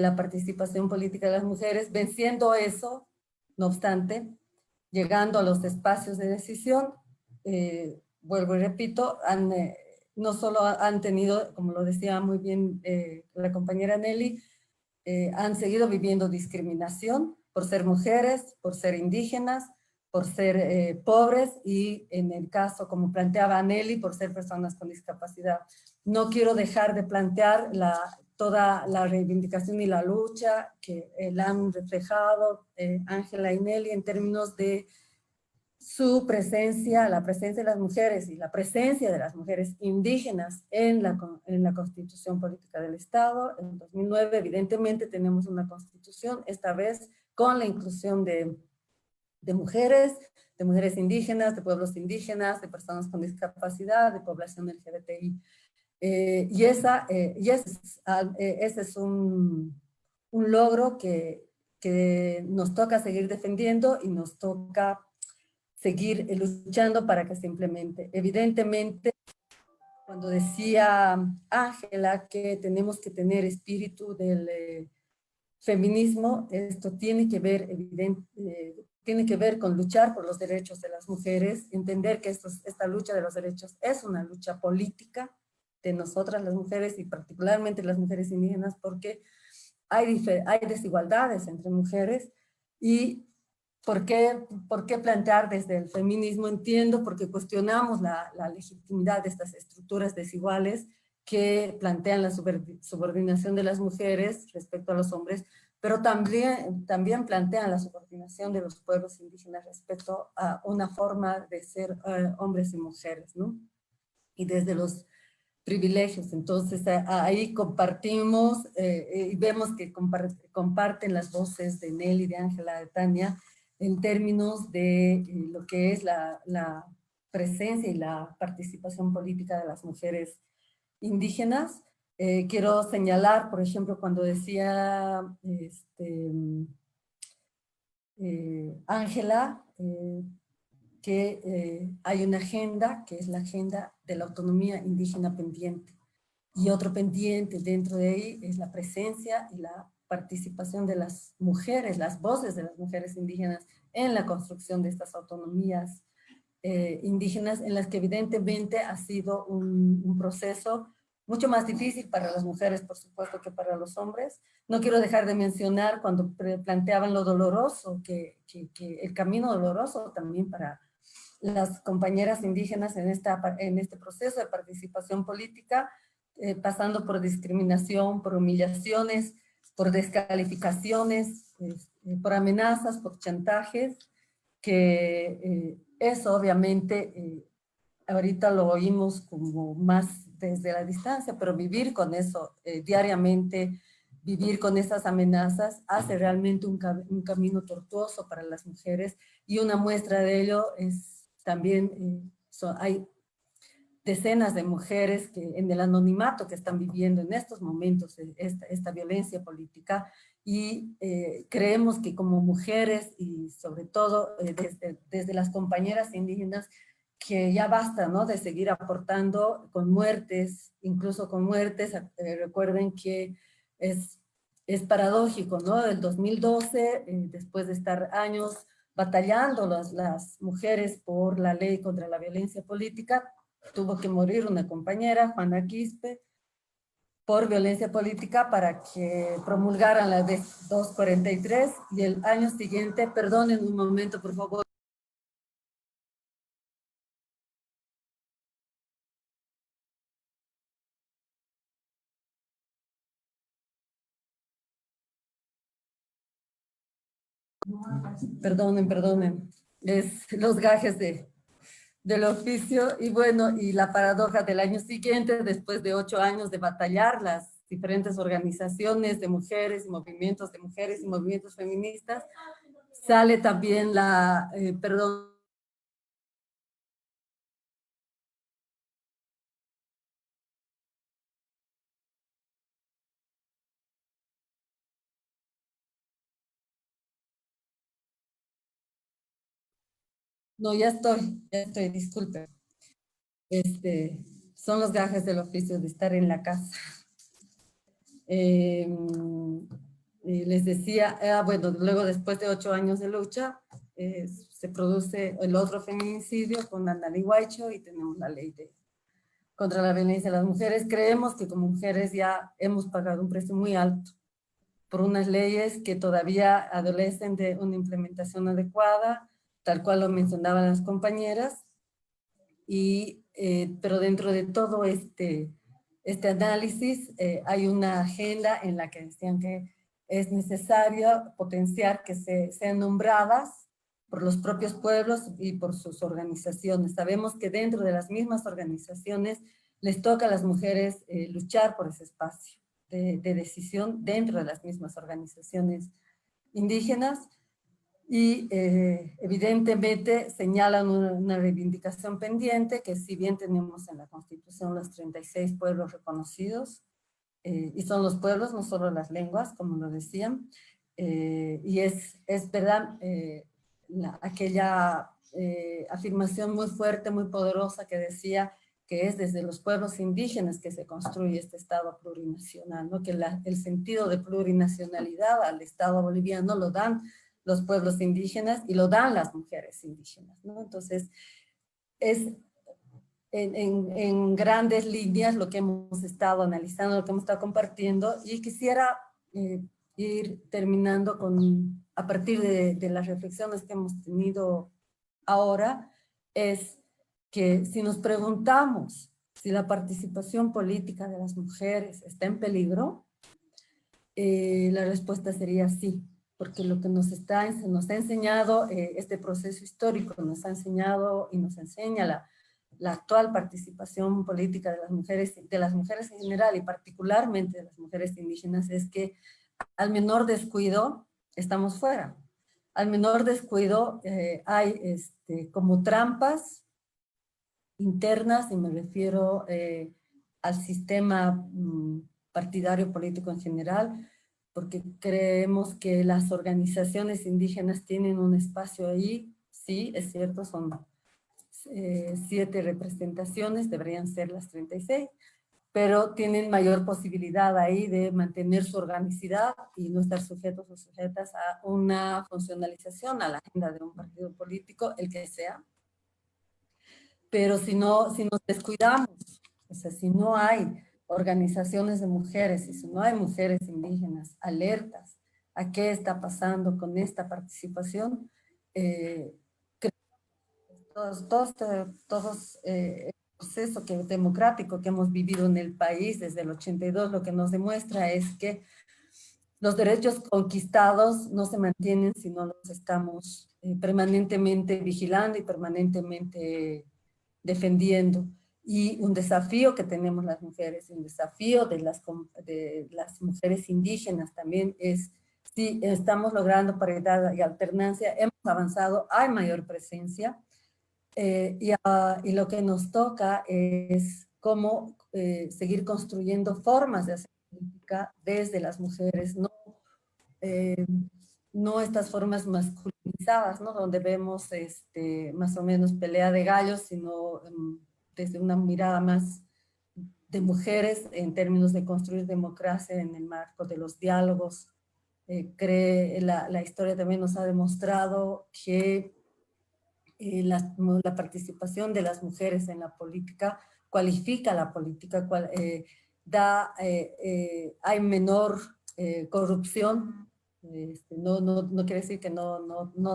la participación política de las mujeres, venciendo eso, no obstante, llegando a los espacios de decisión, vuelvo y repito, no solo han tenido, como lo decía muy bien la compañera Nelly, han seguido viviendo discriminación por ser mujeres, por ser indígenas, por ser pobres y en el caso, como planteaba Nelly, por ser personas con discapacidad. No quiero dejar de plantear toda la reivindicación y la lucha que la han reflejado Ángela y Nelly en términos de su presencia, la presencia de las mujeres y la presencia de las mujeres indígenas en la Constitución Política del Estado. En 2009, evidentemente, tenemos una Constitución, esta vez con la inclusión de mujeres indígenas, de pueblos indígenas, de personas con discapacidad, de población LGBTI. Y ese es un logro que nos toca seguir defendiendo y nos toca seguir luchando para que se implemente. Evidentemente, cuando decía Ángela que tenemos que tener espíritu del feminismo, esto tiene que ver con luchar por los derechos de las mujeres, entender que esta lucha de los derechos es una lucha política de nosotras las mujeres y particularmente las mujeres indígenas, porque hay desigualdades entre mujeres. Y ¿por qué plantear desde el feminismo? Entiendo, porque cuestionamos la legitimidad de estas estructuras desiguales que plantean la subordinación de las mujeres respecto a los hombres, pero también plantean la subordinación de los pueblos indígenas respecto a una forma de ser hombres y mujeres, ¿no? Y desde los privilegios. Entonces ahí compartimos y vemos que comparten las voces de Nelly, de Ángela, de Tania, en términos de lo que es la presencia y la participación política de las mujeres indígenas. Quiero señalar, por ejemplo, cuando decía Ángela, que hay una agenda, que es la agenda de la autonomía indígena pendiente. Y otro pendiente dentro de ahí es la presencia y la participación de las mujeres, las voces de las mujeres indígenas en la construcción de estas autonomías indígenas, en las que evidentemente ha sido un proceso mucho más difícil para las mujeres, por supuesto, que para los hombres. No quiero dejar de mencionar cuando planteaban lo doloroso, que el camino doloroso también para las compañeras indígenas en este proceso de participación política, pasando por discriminación, por humillaciones, por descalificaciones, por amenazas, por chantajes, que eso obviamente ahorita lo oímos como más desde la distancia, pero vivir con eso diariamente, vivir con esas amenazas, hace realmente un camino tortuoso para las mujeres, y una muestra de ello es también, hay decenas de mujeres que en el anonimato que están viviendo en estos momentos esta violencia política, y creemos que como mujeres y sobre todo desde las compañeras indígenas, que ya basta, ¿no?, de seguir aportando con muertes, incluso con muertes. Recuerden que es paradójico, ¿no? El 2012, después de estar años batallando las mujeres por la ley contra la violencia política, tuvo que morir una compañera, Juana Quispe, por violencia política para que promulgaran la ley 243, y el año siguiente, perdonen un momento, por favor. Perdonen, es los gajes del oficio. Y bueno, y la paradoja del año siguiente, después de 8 años de batallar diferentes organizaciones de mujeres y movimientos de mujeres y movimientos feministas, sale también la, perdón, no, ya estoy, disculpe. Son los gajes del oficio de estar en la casa. Les decía, bueno, luego después de 8 años de lucha, se produce el otro feminicidio con Andali Huaycho y tenemos la ley contra la violencia a las mujeres. Creemos que como mujeres ya hemos pagado un precio muy alto por unas leyes que todavía adolecen de una implementación adecuada, tal cual lo mencionaban las compañeras, pero dentro de todo este análisis hay una agenda en la que decían que es necesario potenciar que sean nombradas por los propios pueblos y por sus organizaciones. Sabemos que dentro de las mismas organizaciones les toca a las mujeres luchar por ese espacio de decisión dentro de las mismas organizaciones indígenas, y evidentemente señalan una reivindicación pendiente que si bien tenemos en la Constitución los 36 pueblos reconocidos, y son los pueblos, no solo las lenguas, como lo decían, y es verdad aquella afirmación muy fuerte, muy poderosa que decía que es desde los pueblos indígenas que se construye este Estado plurinacional, ¿no? Que el sentido de plurinacionalidad al Estado boliviano lo dan los pueblos indígenas y lo dan las mujeres indígenas, ¿no? Entonces, es en grandes líneas lo que hemos estado analizando, lo que hemos estado compartiendo, y quisiera ir terminando a partir de las reflexiones que hemos tenido ahora, es que si nos preguntamos si la participación política de las mujeres está en peligro, la respuesta sería sí, porque lo que nos ha enseñado este proceso histórico, nos ha enseñado y nos enseña la actual participación política de las mujeres en general y particularmente de las mujeres indígenas, es que al menor descuido estamos fuera. Al menor descuido hay como trampas internas, y me refiero al sistema partidario político en general, porque creemos que las organizaciones indígenas tienen un espacio ahí, sí, es cierto, son 7 representaciones, deberían ser las 36, pero tienen mayor posibilidad ahí de mantener su organicidad y no estar sujetos o sujetas a una funcionalización, a la agenda de un partido político, el que sea. Pero si nos descuidamos, o sea, si no hay organizaciones de mujeres y si no hay mujeres indígenas alertas a qué está pasando con esta participación, todos el proceso democrático que hemos vivido en el país desde el 82, lo que nos demuestra es que los derechos conquistados no se mantienen si no los estamos permanentemente vigilando y permanentemente defendiendo. Y un desafío que tenemos las mujeres, un desafío de las mujeres indígenas también es, si estamos logrando paridad y alternancia, hemos avanzado, hay mayor presencia, y lo que nos toca es cómo seguir construyendo formas de hacer política desde las mujeres, no estas formas masculinizadas, ¿no? Donde vemos más o menos pelea de gallos, sino desde una mirada más de mujeres en términos de construir democracia en el marco de los diálogos. La historia también nos ha demostrado que la participación de las mujeres en la política cualifica la política, hay menor corrupción. No quiere decir que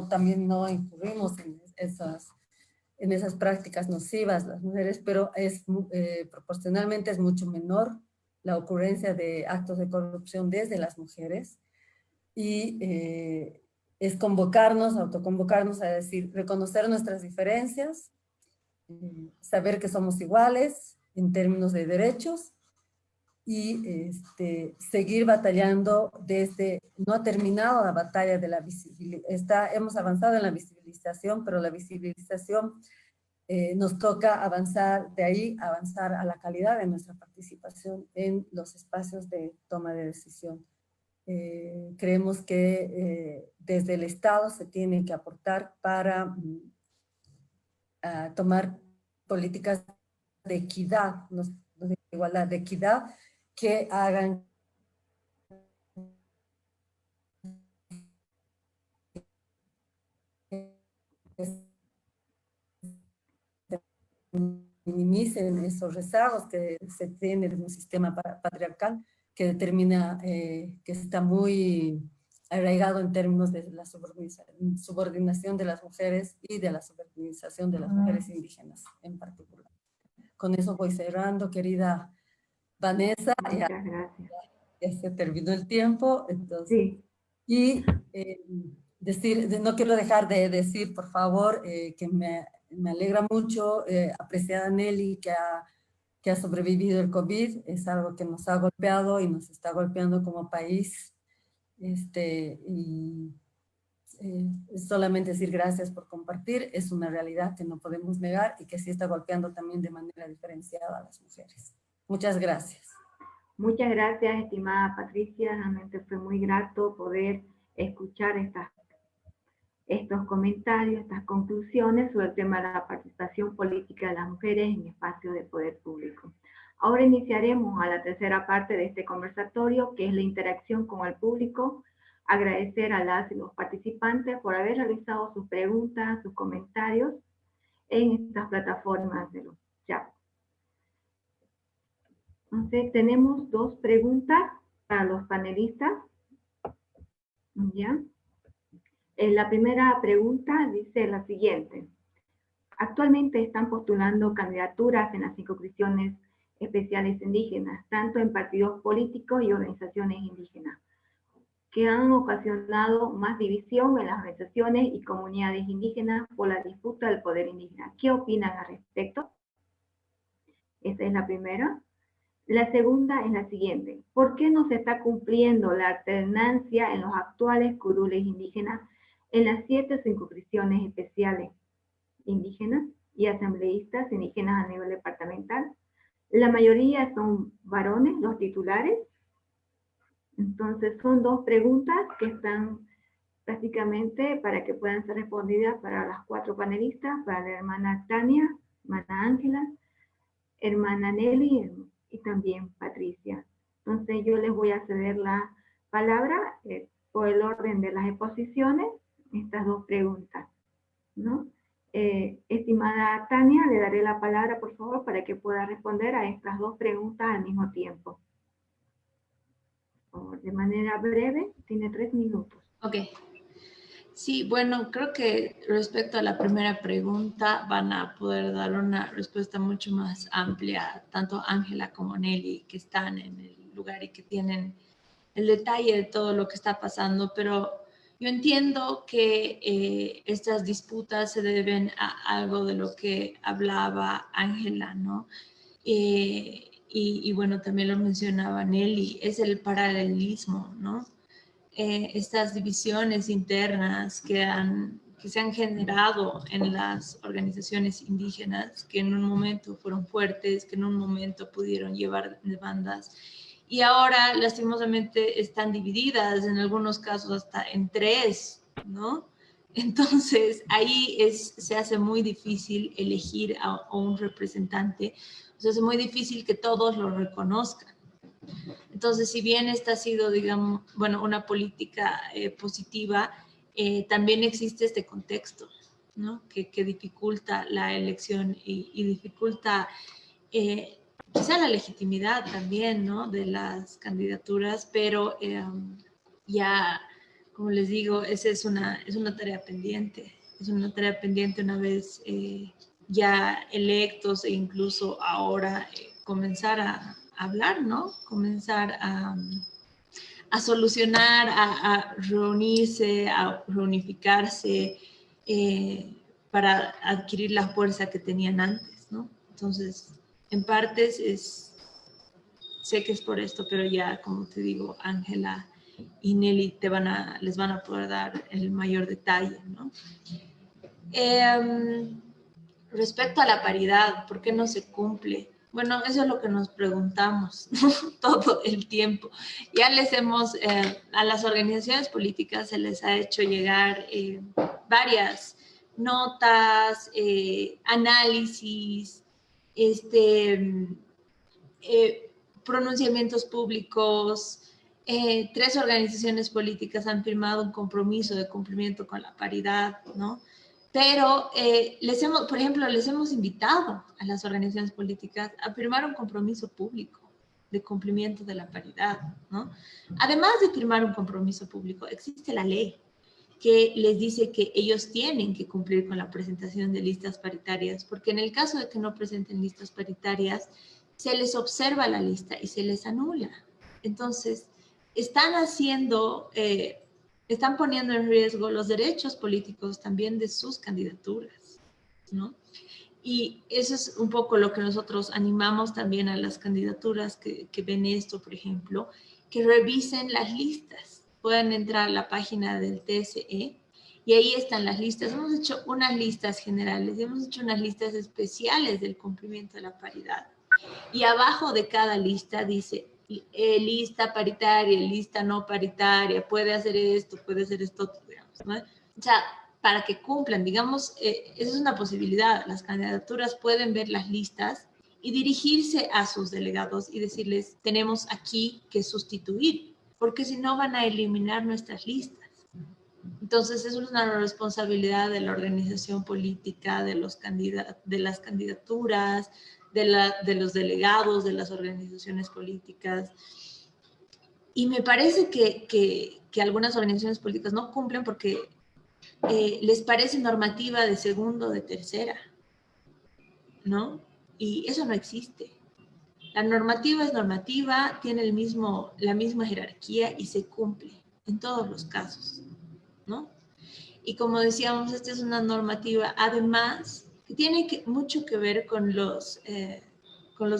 también no incurrimos en esas prácticas nocivas las mujeres, pero proporcionalmente es mucho menor la ocurrencia de actos de corrupción desde las mujeres, y es autoconvocarnos a decir, reconocer nuestras diferencias, saber que somos iguales en términos de derechos, y seguir batallando no ha terminado la batalla de la visibilización. Hemos avanzado en la visibilización, pero la visibilización nos toca avanzar de ahí, avanzar a la calidad de nuestra participación en los espacios de toma de decisión. Creemos que desde el Estado se tiene que aportar para tomar políticas de equidad, no de igualdad, de equidad, que hagan minimicen esos rezagos que se tienen en un sistema patriarcal que determina, que está muy arraigado en términos de la subordinación de las mujeres y de la subordinación de las mujeres indígenas en particular. Con eso voy cerrando, querida Vanessa. Muchas gracias. Ya se terminó el tiempo, entonces. Sí. Y no quiero dejar de decir, por favor, que me alegra mucho apreciar a Nelly que ha sobrevivido el COVID. Es algo que nos ha golpeado y nos está golpeando como país. Solamente decir gracias por compartir. Es una realidad que no podemos negar y que sí está golpeando también de manera diferenciada a las mujeres. Muchas gracias. Muchas gracias, estimada Patricia. Realmente fue muy grato poder escuchar estos comentarios, estas conclusiones sobre el tema de la participación política de las mujeres en espacios de poder público. Ahora iniciaremos a la tercera parte de este conversatorio, que es la interacción con el público. Agradecer a las y los participantes por haber realizado sus preguntas, sus comentarios en estas plataformas de los chats. Entonces, tenemos dos preguntas para los panelistas. ¿Ya? La primera pregunta dice la siguiente. Actualmente están postulando candidaturas en las circunscripciones especiales indígenas, tanto en partidos políticos y organizaciones indígenas, que han ocasionado más división en las organizaciones y comunidades indígenas por la disputa del poder indígena. ¿Qué opinan al respecto? Esa es la primera. La segunda es la siguiente. ¿Por qué no se está cumpliendo la alternancia en los actuales curules indígenas en las 7 circunscripciones especiales indígenas y asambleístas indígenas a nivel departamental? La mayoría son varones, los titulares. Entonces son dos preguntas que están prácticamente para que puedan ser respondidas para las 4 panelistas, para la hermana Tania, hermana Ángela, hermana Nelly y también Patricia. Entonces yo les voy a ceder la palabra por el orden de las exposiciones, estas dos preguntas, ¿no? Estimada Tania, le daré la palabra, por favor, para que pueda responder a estas dos preguntas al mismo tiempo. De manera breve, tiene 3 minutos. Ok. Sí, bueno, creo que respecto a la primera pregunta van a poder dar una respuesta mucho más amplia, tanto Ángela como Nelly, que están en el lugar y que tienen el detalle de todo lo que está pasando, pero yo entiendo que estas disputas se deben a algo de lo que hablaba Ángela, ¿no? Y bueno, también lo mencionaba Nelly, es el paralelismo, ¿no? Estas divisiones internas que se han generado en las organizaciones indígenas, que en un momento fueron fuertes, que en un momento pudieron llevar demandas, y ahora lastimosamente están divididas, en algunos casos hasta en 3, ¿no? Entonces ahí se hace muy difícil elegir a un representante, se hace muy difícil que todos lo reconozcan. Entonces, si bien esta ha sido, digamos, bueno, una política positiva, también existe este contexto, ¿no? Que dificulta la elección y dificulta quizá la legitimidad también, ¿no? De las candidaturas, pero ya, como les digo, esa es una tarea pendiente. Es una tarea pendiente una vez ya electos e incluso ahora comenzar a hablar, ¿no? Comenzar a solucionar, a reunirse, a reunificarse para adquirir la fuerza que tenían antes, ¿no? Entonces, en partes sé que es por esto, pero ya, como te digo, Ángela y Nelly les van a poder dar el mayor detalle, ¿no? Respecto a la paridad, ¿por qué no se cumple? Bueno, eso es lo que nos preguntamos, ¿no? Todo el tiempo. Ya a las organizaciones políticas se les ha hecho llegar varias notas, análisis, pronunciamientos públicos. 3 organizaciones políticas han firmado un compromiso de cumplimiento con la paridad, ¿no? Pero por ejemplo, les hemos invitado a las organizaciones políticas a firmar un compromiso público de cumplimiento de la paridad, ¿no? Además de firmar un compromiso público, existe la ley que les dice que ellos tienen que cumplir con la presentación de listas paritarias, porque en el caso de que no presenten listas paritarias, se les observa la lista y se les anula. Entonces, están poniendo en riesgo los derechos políticos también de sus candidaturas, ¿no? Y eso es un poco lo que nosotros animamos también a las candidaturas que ven esto, por ejemplo, que revisen las listas. Pueden entrar a la página del TSE y ahí están las listas. Hemos hecho unas listas generales y hemos hecho unas listas especiales del cumplimiento de la paridad. Y abajo de cada lista dice lista paritaria, lista no paritaria, puede hacer esto, digamos, ¿no? O sea, para que cumplan, digamos, esa es una posibilidad. Las candidaturas pueden ver las listas y dirigirse a sus delegados y decirles, tenemos aquí que sustituir, porque si no van a eliminar nuestras listas. Entonces, es una responsabilidad de la organización política, de las candidaturas, de los delegados, de las organizaciones políticas. Y me parece que algunas organizaciones políticas no cumplen porque les parece normativa de segundo o de tercera, ¿no? Y eso no existe. La normativa es normativa, tiene la misma jerarquía y se cumple en todos los casos, ¿no? Y como decíamos, esta es una normativa, además, que tiene mucho que ver con los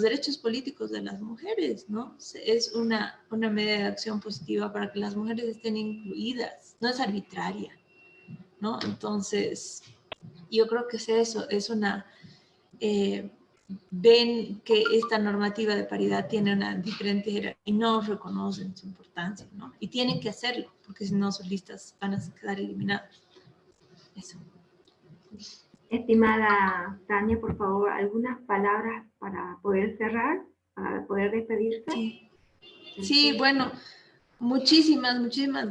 derechos políticos de las mujeres, ¿no? Es una medida de acción positiva para que las mujeres estén incluidas, no es arbitraria, ¿no? Entonces, yo creo que es eso, ven que esta normativa de paridad tiene una diferente jerarquía y no reconocen su importancia, ¿no? Y tienen que hacerlo, porque si no sus listas van a quedar eliminadas. Eso. Estimada Tania, por favor, algunas palabras para poder cerrar, para poder despedirse. Sí, sí, bueno, muchísimas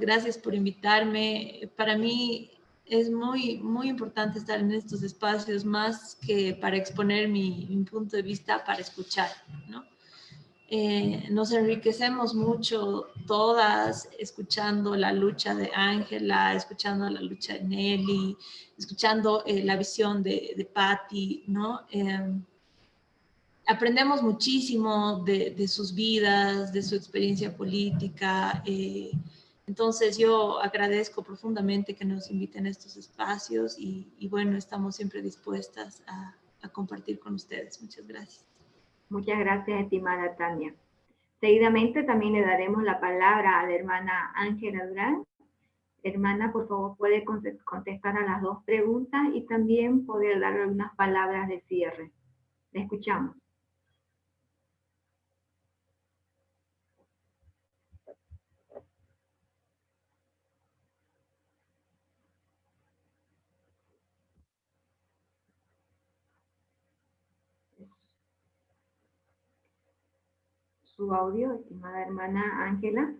gracias por invitarme. Para mí es muy, muy importante estar en estos espacios, más que para exponer mi punto de vista, para escuchar, ¿no? Nos enriquecemos mucho todas escuchando la lucha de Ángela, escuchando la lucha de Nelly, escuchando la visión de Patti, ¿no? Aprendemos muchísimo de sus vidas, de su experiencia política. Entonces yo agradezco profundamente que nos inviten a estos espacios y bueno, estamos siempre dispuestas a compartir con ustedes. Muchas gracias. Muchas gracias, estimada Tania. Seguidamente también le daremos la palabra a la hermana Ángela Durán. Hermana, por favor, puede contestar a las 2 preguntas y también poder darle unas palabras de cierre. Le escuchamos. Su audio, estimada hermana Ángela.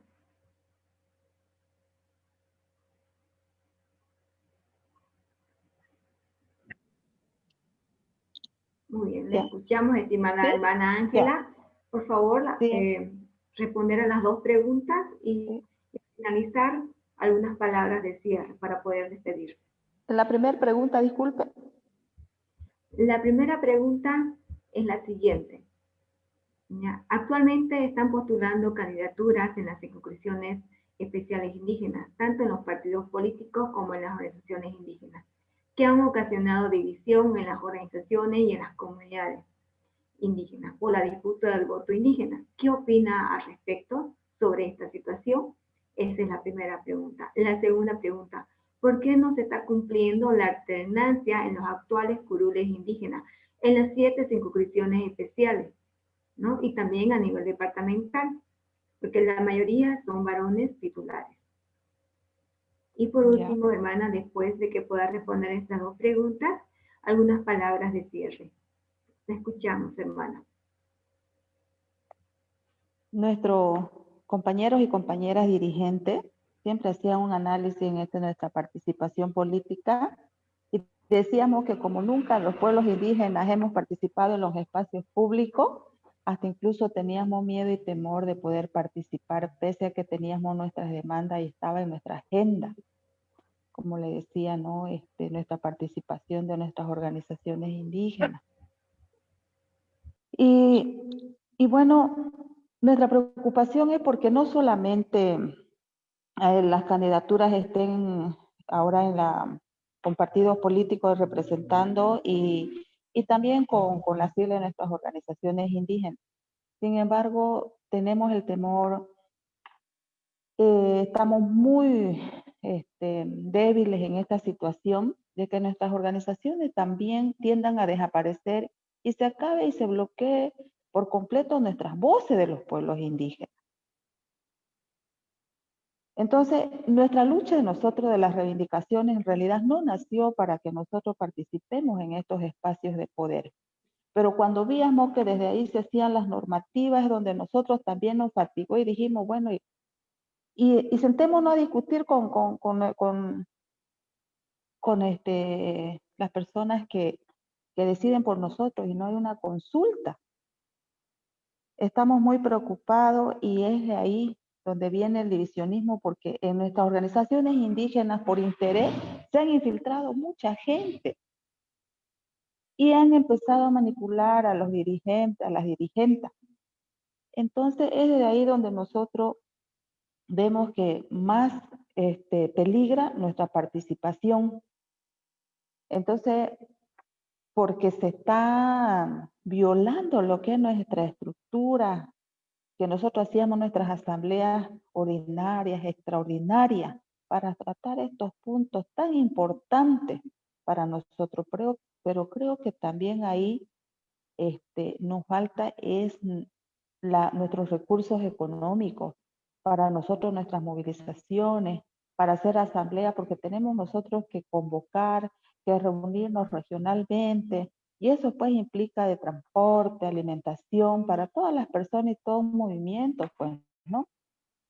Muy bien, le escuchamos, estimada hermana Ángela. Por favor, responder a las 2 preguntas y finalizar algunas palabras de cierre para poder despedirse. La primera pregunta, disculpe. La primera pregunta es la siguiente. Actualmente están postulando candidaturas en las circunscripciones especiales indígenas, tanto en los partidos políticos como en las organizaciones indígenas, que han ocasionado división en las organizaciones y en las comunidades. indígenas o la disputa del voto indígena. ¿Qué opina al respecto sobre esta situación? Esa es la primera pregunta. La segunda pregunta, ¿por qué no se está cumpliendo la alternancia en los actuales curules indígenas en las 7 circunscripciones especiales, ¿no? Y también a nivel departamental, porque la mayoría son varones titulares. Y por último, hermana, después de que pueda responder estas dos preguntas, algunas palabras de cierre. Te escuchamos, hermana. Nuestros compañeros y compañeras dirigentes siempre hacían un análisis en nuestra participación política y decíamos que como nunca los pueblos indígenas hemos participado en los espacios públicos, hasta incluso teníamos miedo y temor de poder participar pese a que teníamos nuestras demandas y estaba en nuestra agenda, como le decía, ¿no? Nuestra participación de nuestras organizaciones indígenas. Y bueno, nuestra preocupación es porque no solamente las candidaturas estén ahora con partidos políticos representando y también con las siglas de nuestras organizaciones indígenas. Sin embargo, tenemos el temor, estamos muy débiles en esta situación de que nuestras organizaciones también tiendan a desaparecer y se acabe y se bloquee por completo nuestras voces de los pueblos indígenas. Entonces, nuestra lucha de nosotros de las reivindicaciones en realidad no nació para que nosotros participemos en estos espacios de poder. Pero cuando vimos que desde ahí se hacían las normativas, donde nosotros también nos fatigó y dijimos, bueno, y sentémonos a discutir con las personas que deciden por nosotros y no hay una consulta. Estamos muy preocupados y es de ahí donde viene el divisionismo, porque en nuestras organizaciones indígenas por interés se han infiltrado mucha gente y han empezado a manipular a los dirigentes, a las dirigentes. Entonces es de ahí donde nosotros vemos que más peligra nuestra participación. Entonces, porque se está violando lo que es nuestra estructura, que nosotros hacíamos nuestras asambleas ordinarias, extraordinarias, para tratar estos puntos tan importantes para nosotros. Pero creo que también ahí nos falta es nuestros recursos económicos para nosotros, nuestras movilizaciones, para hacer asamblea, porque tenemos nosotros que convocar, que reunirnos regionalmente, y eso pues implica de transporte, alimentación para todas las personas y todos los movimientos, pues, ¿no?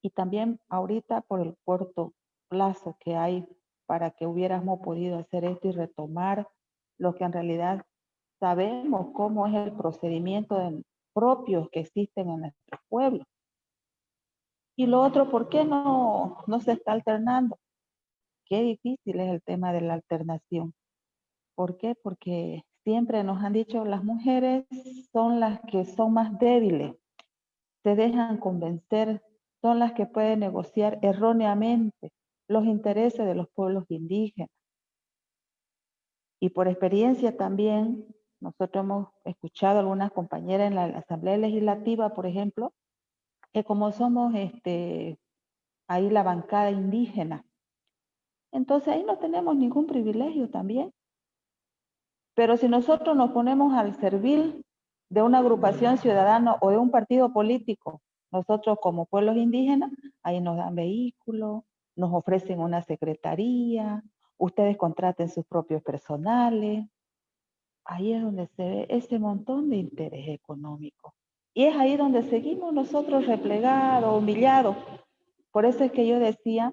Y también ahorita por el corto plazo que hay para que hubiéramos podido hacer esto y retomar lo que en realidad sabemos cómo es el procedimiento propios que existen en nuestro pueblo. Y lo otro, ¿por qué no se está alternando? Qué difícil es el tema de la alternación. ¿Por qué? Porque siempre nos han dicho las mujeres son las que son más débiles, se dejan convencer, son las que pueden negociar erróneamente los intereses de los pueblos indígenas. Y por experiencia también, nosotros hemos escuchado a algunas compañeras en la Asamblea Legislativa, por ejemplo, que como somos ahí la bancada indígena, entonces ahí no tenemos ningún privilegio también. Pero si nosotros nos ponemos al servir de una agrupación ciudadana o de un partido político, nosotros como pueblos indígenas, ahí nos dan vehículos, nos ofrecen una secretaría, ustedes contraten sus propios personales. Ahí es donde se ve ese montón de interés económico. Y es ahí donde seguimos nosotros replegados, humillados. Por eso es que yo decía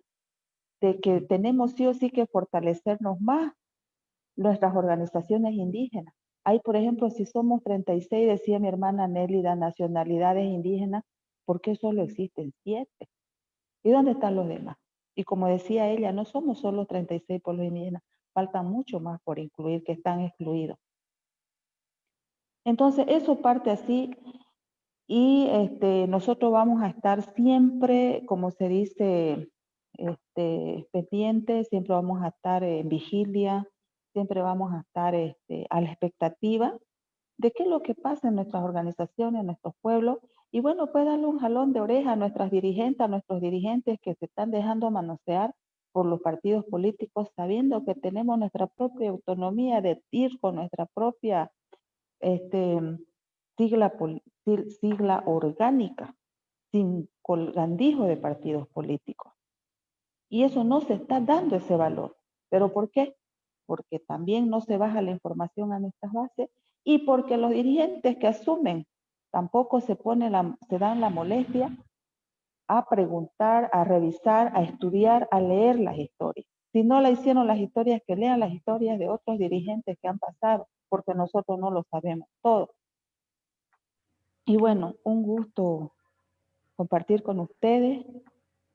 de que tenemos sí o sí que fortalecernos más nuestras organizaciones indígenas. Hay, por ejemplo, si somos 36, decía mi hermana Nélida, nacionalidades indígenas, ¿por qué solo existen 7? ¿Y dónde están los demás? Y como decía ella, no somos solo 36 pueblos indígenas, faltan mucho más por incluir que están excluidos. Entonces, eso parte así y nosotros vamos a estar siempre, como se dice, pendientes, siempre vamos a estar en vigilia, siempre vamos a estar a la expectativa de qué es lo que pasa en nuestras organizaciones, en nuestros pueblos, y bueno, pues darle un jalón de oreja a nuestras dirigentes, a nuestros dirigentes que se están dejando manosear por los partidos políticos, sabiendo que tenemos nuestra propia autonomía de ir con nuestra propia sigla orgánica, sin colgandijo de partidos políticos. Y eso no se está dando ese valor. ¿Pero por qué? Porque también no se baja la información a nuestras bases y porque los dirigentes que asumen tampoco se dan la molestia a preguntar, a revisar, a estudiar, a leer las historias. Si no la hicieron las historias, que lean las historias de otros dirigentes que han pasado, porque nosotros no lo sabemos todo. Y bueno, un gusto compartir con ustedes,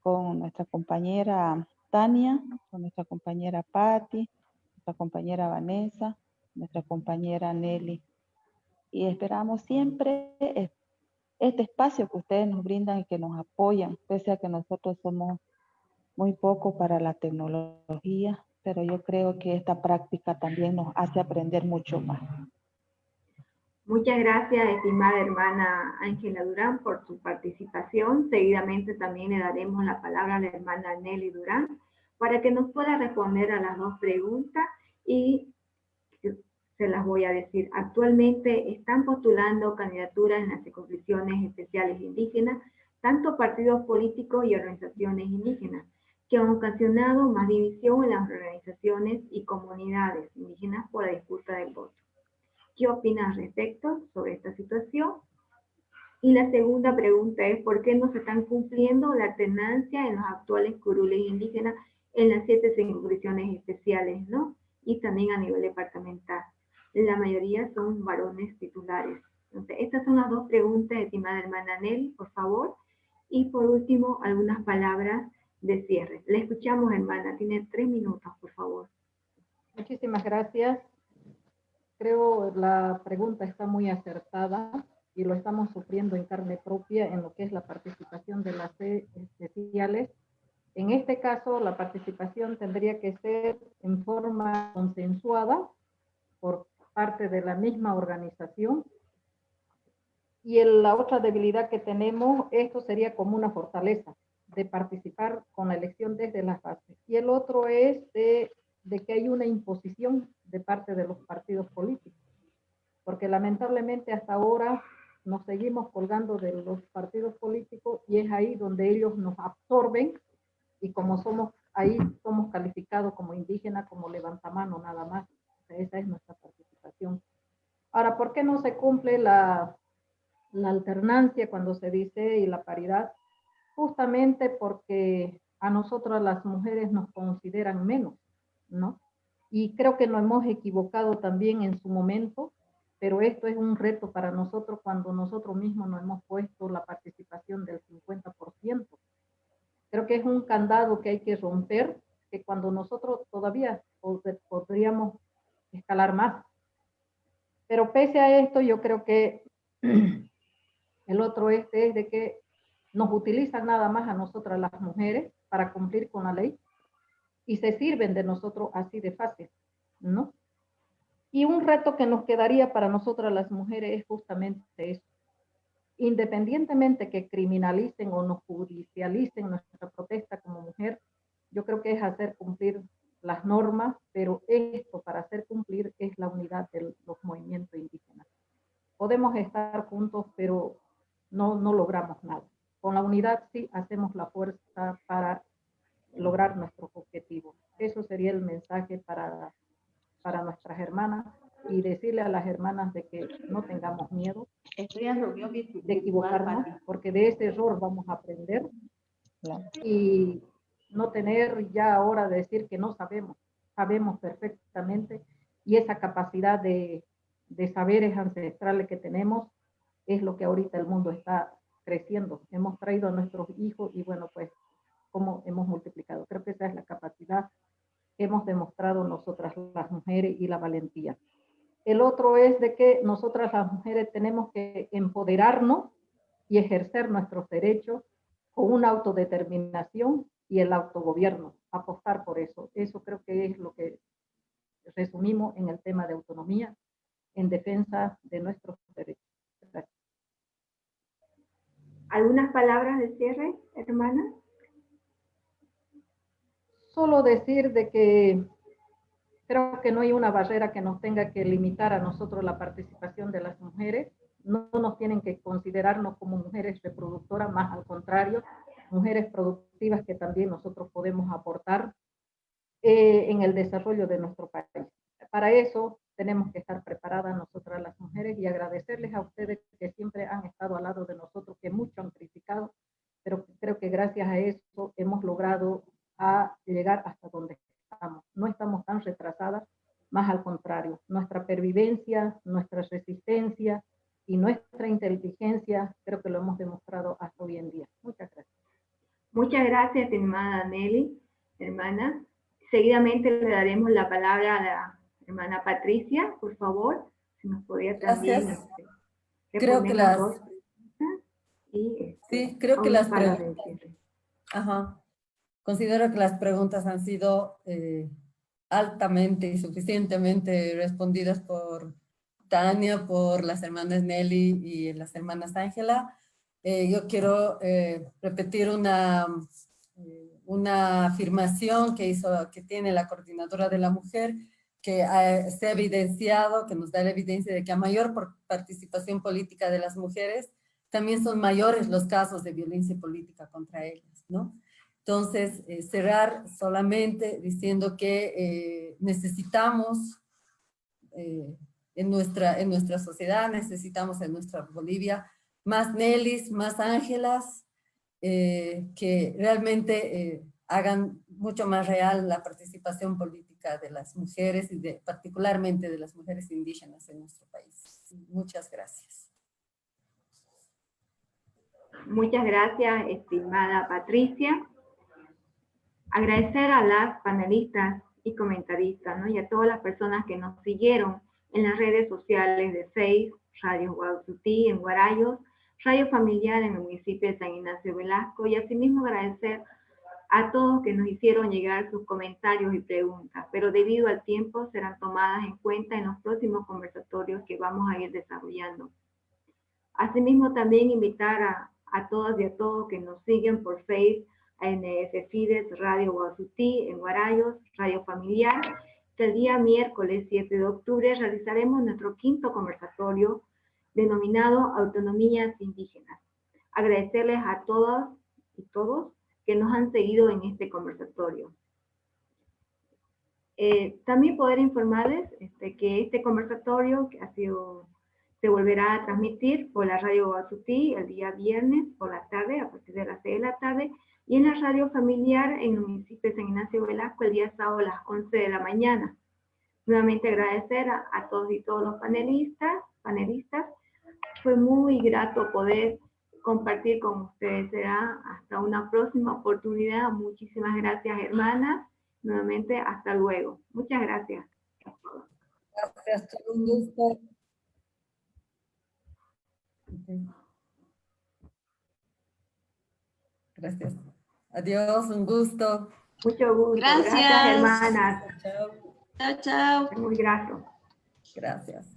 con nuestra compañera Tania, con nuestra compañera Patti, nuestra compañera Vanessa, nuestra compañera Nelly. Y esperamos siempre este espacio que ustedes nos brindan y que nos apoyan, pese a que nosotros somos muy poco para la tecnología, pero yo creo que esta práctica también nos hace aprender mucho más. Muchas gracias, estimada hermana Ángela Durán, por su participación. Seguidamente también le daremos la palabra a la hermana Nelly Durán para que nos pueda responder a las dos preguntas y se las voy a decir. Actualmente están postulando candidaturas en las circunscripciones especiales indígenas, tanto partidos políticos y organizaciones indígenas, que han ocasionado más división en las organizaciones y comunidades indígenas por la disputa del voto. ¿Qué opinas al respecto sobre esta situación? Y la segunda pregunta es, ¿por qué no se están cumpliendo la alternancia en los actuales curules indígenas en las 7 circunscripciones especiales, ¿no? Y también a nivel departamental. La mayoría son varones titulares. Entonces, estas son las dos preguntas, estimada hermana Nelly, por favor. Y por último, algunas palabras de cierre. Le escuchamos, hermana. Tiene 3 minutos, por favor. Muchísimas gracias. Creo la pregunta está muy acertada y lo estamos sufriendo en carne propia en lo que es la participación de las especiales. En este caso, la participación tendría que ser en forma consensuada por parte de la misma organización. Y la otra debilidad que tenemos, esto sería como una fortaleza de participar con la elección desde las bases. Y el otro es de que hay una imposición de parte de los partidos políticos, porque lamentablemente hasta ahora nos seguimos colgando de los partidos políticos y es ahí donde ellos nos absorben y como ahí somos calificados como indígenas, como levantamano nada más. O sea, esa es nuestra participación. Ahora, ¿por qué no se cumple la alternancia cuando se dice y la paridad? Justamente porque a nosotras las mujeres nos consideran menos, ¿no? Y creo que nos hemos equivocado también en su momento, pero esto es un reto para nosotros cuando nosotros mismos nos hemos puesto la participación del 50%. Creo que es un candado que hay que romper, que cuando nosotros todavía podríamos escalar más. Pero pese a esto, yo creo que el otro es de que nos utilizan nada más a nosotras las mujeres para cumplir con la ley y se sirven de nosotros así de fácil, ¿no? Y un reto que nos quedaría para nosotras las mujeres es justamente eso. Independientemente que criminalicen o nos judicialicen nuestra protesta como mujer, yo creo que es hacer cumplir las normas, pero esto para hacer cumplir es la unidad de los movimientos indígenas. Podemos estar juntos, pero no logramos nada. Con la unidad sí hacemos la fuerza para lograr nuestros objetivos. Eso sería el mensaje para nuestras hermanas y decirle a las hermanas de que no tengamos miedo de equivocarnos, porque de ese error vamos a aprender y no tener ya ahora de decir que no sabemos, sabemos perfectamente y esa capacidad de saberes ancestrales que tenemos es lo que ahorita el mundo está creciendo. Hemos traído a nuestros hijos y bueno, pues cómo hemos multiplicado. Creo que esa es la capacidad que hemos demostrado nosotras las mujeres y la valentía. El otro es de que nosotras las mujeres tenemos que empoderarnos y ejercer nuestros derechos con una autodeterminación y el autogobierno, apostar por eso. Eso creo que es lo que resumimos en el tema de autonomía en defensa de nuestros derechos. Gracias. ¿Algunas palabras de cierre, hermana? Solo decir de que creo que no hay una barrera que nos tenga que limitar a nosotros la participación de las mujeres. No nos tienen que considerarnos como mujeres reproductoras, más al contrario, mujeres productivas que también nosotros podemos aportar en el desarrollo de nuestro país. Para eso tenemos que estar preparadas nosotras las mujeres y agradecerles a ustedes que siempre han estado al lado de nosotros, que mucho han criticado, pero creo que gracias a eso hemos logrado llegar hasta donde estamos. No estamos tan retrasadas, más al contrario, nuestra pervivencia, nuestra resistencia y nuestra inteligencia creo que lo hemos demostrado hasta hoy en día. Muchas gracias. Muchas gracias, estimada Nelly, hermana. Seguidamente le daremos la palabra a la hermana Patricia, por favor, si nos podría también creo que las dos preguntas y sí, creo que las preguntas. Ajá. Considero que las preguntas han sido altamente y suficientemente respondidas por Tania, por las hermanas Nelly y las hermanas Ángela. Yo quiero repetir una afirmación que tiene la Coordinadora de la Mujer, que se ha evidenciado, que nos da la evidencia de que a mayor participación política de las mujeres, también son mayores los casos de violencia política contra ellas, ¿no? Entonces, cerrar solamente diciendo que necesitamos en nuestra sociedad, necesitamos en nuestra Bolivia más Nellys, más Ángelas, que realmente hagan mucho más real la participación política de las mujeres y particularmente de las mujeres indígenas en nuestro país. Muchas gracias. Muchas gracias, estimada Patricia. Agradecer a las panelistas y comentaristas, ¿no? Y a todas las personas que nos siguieron en las redes sociales de Facebook, Radio Guazutí en Guarayos, Radio Familiar en el municipio de San Ignacio Velasco, y asimismo agradecer a todos que nos hicieron llegar sus comentarios y preguntas, pero debido al tiempo serán tomadas en cuenta en los próximos conversatorios que vamos a ir desarrollando. Asimismo también invitar a todas y a todos que nos siguen por Facebook, ANS Fides, Radio Guazutí en Guarayos, Radio Familiar, que el día miércoles 7 de octubre realizaremos nuestro 5º conversatorio denominado Autonomías Indígenas. Agradecerles a todas y todos que nos han seguido en este conversatorio. También poder informarles que este conversatorio que se volverá a transmitir por la Radio Guazutí el día viernes por la tarde, a partir de las 6 de la tarde, y en la Radio Familiar en el municipio de San Ignacio Velasco el día sábado a las 11 de la mañana. Nuevamente agradecer a todos y todos los panelistas. Fue muy grato poder compartir con ustedes. Será hasta una próxima oportunidad. Muchísimas gracias, hermanas. Nuevamente, hasta luego. Muchas gracias. Gracias, un gusto. Gracias. Adiós, un gusto. Mucho gusto. Gracias, hermanas. Chao. Chao, chao. Muy grato. Gracias.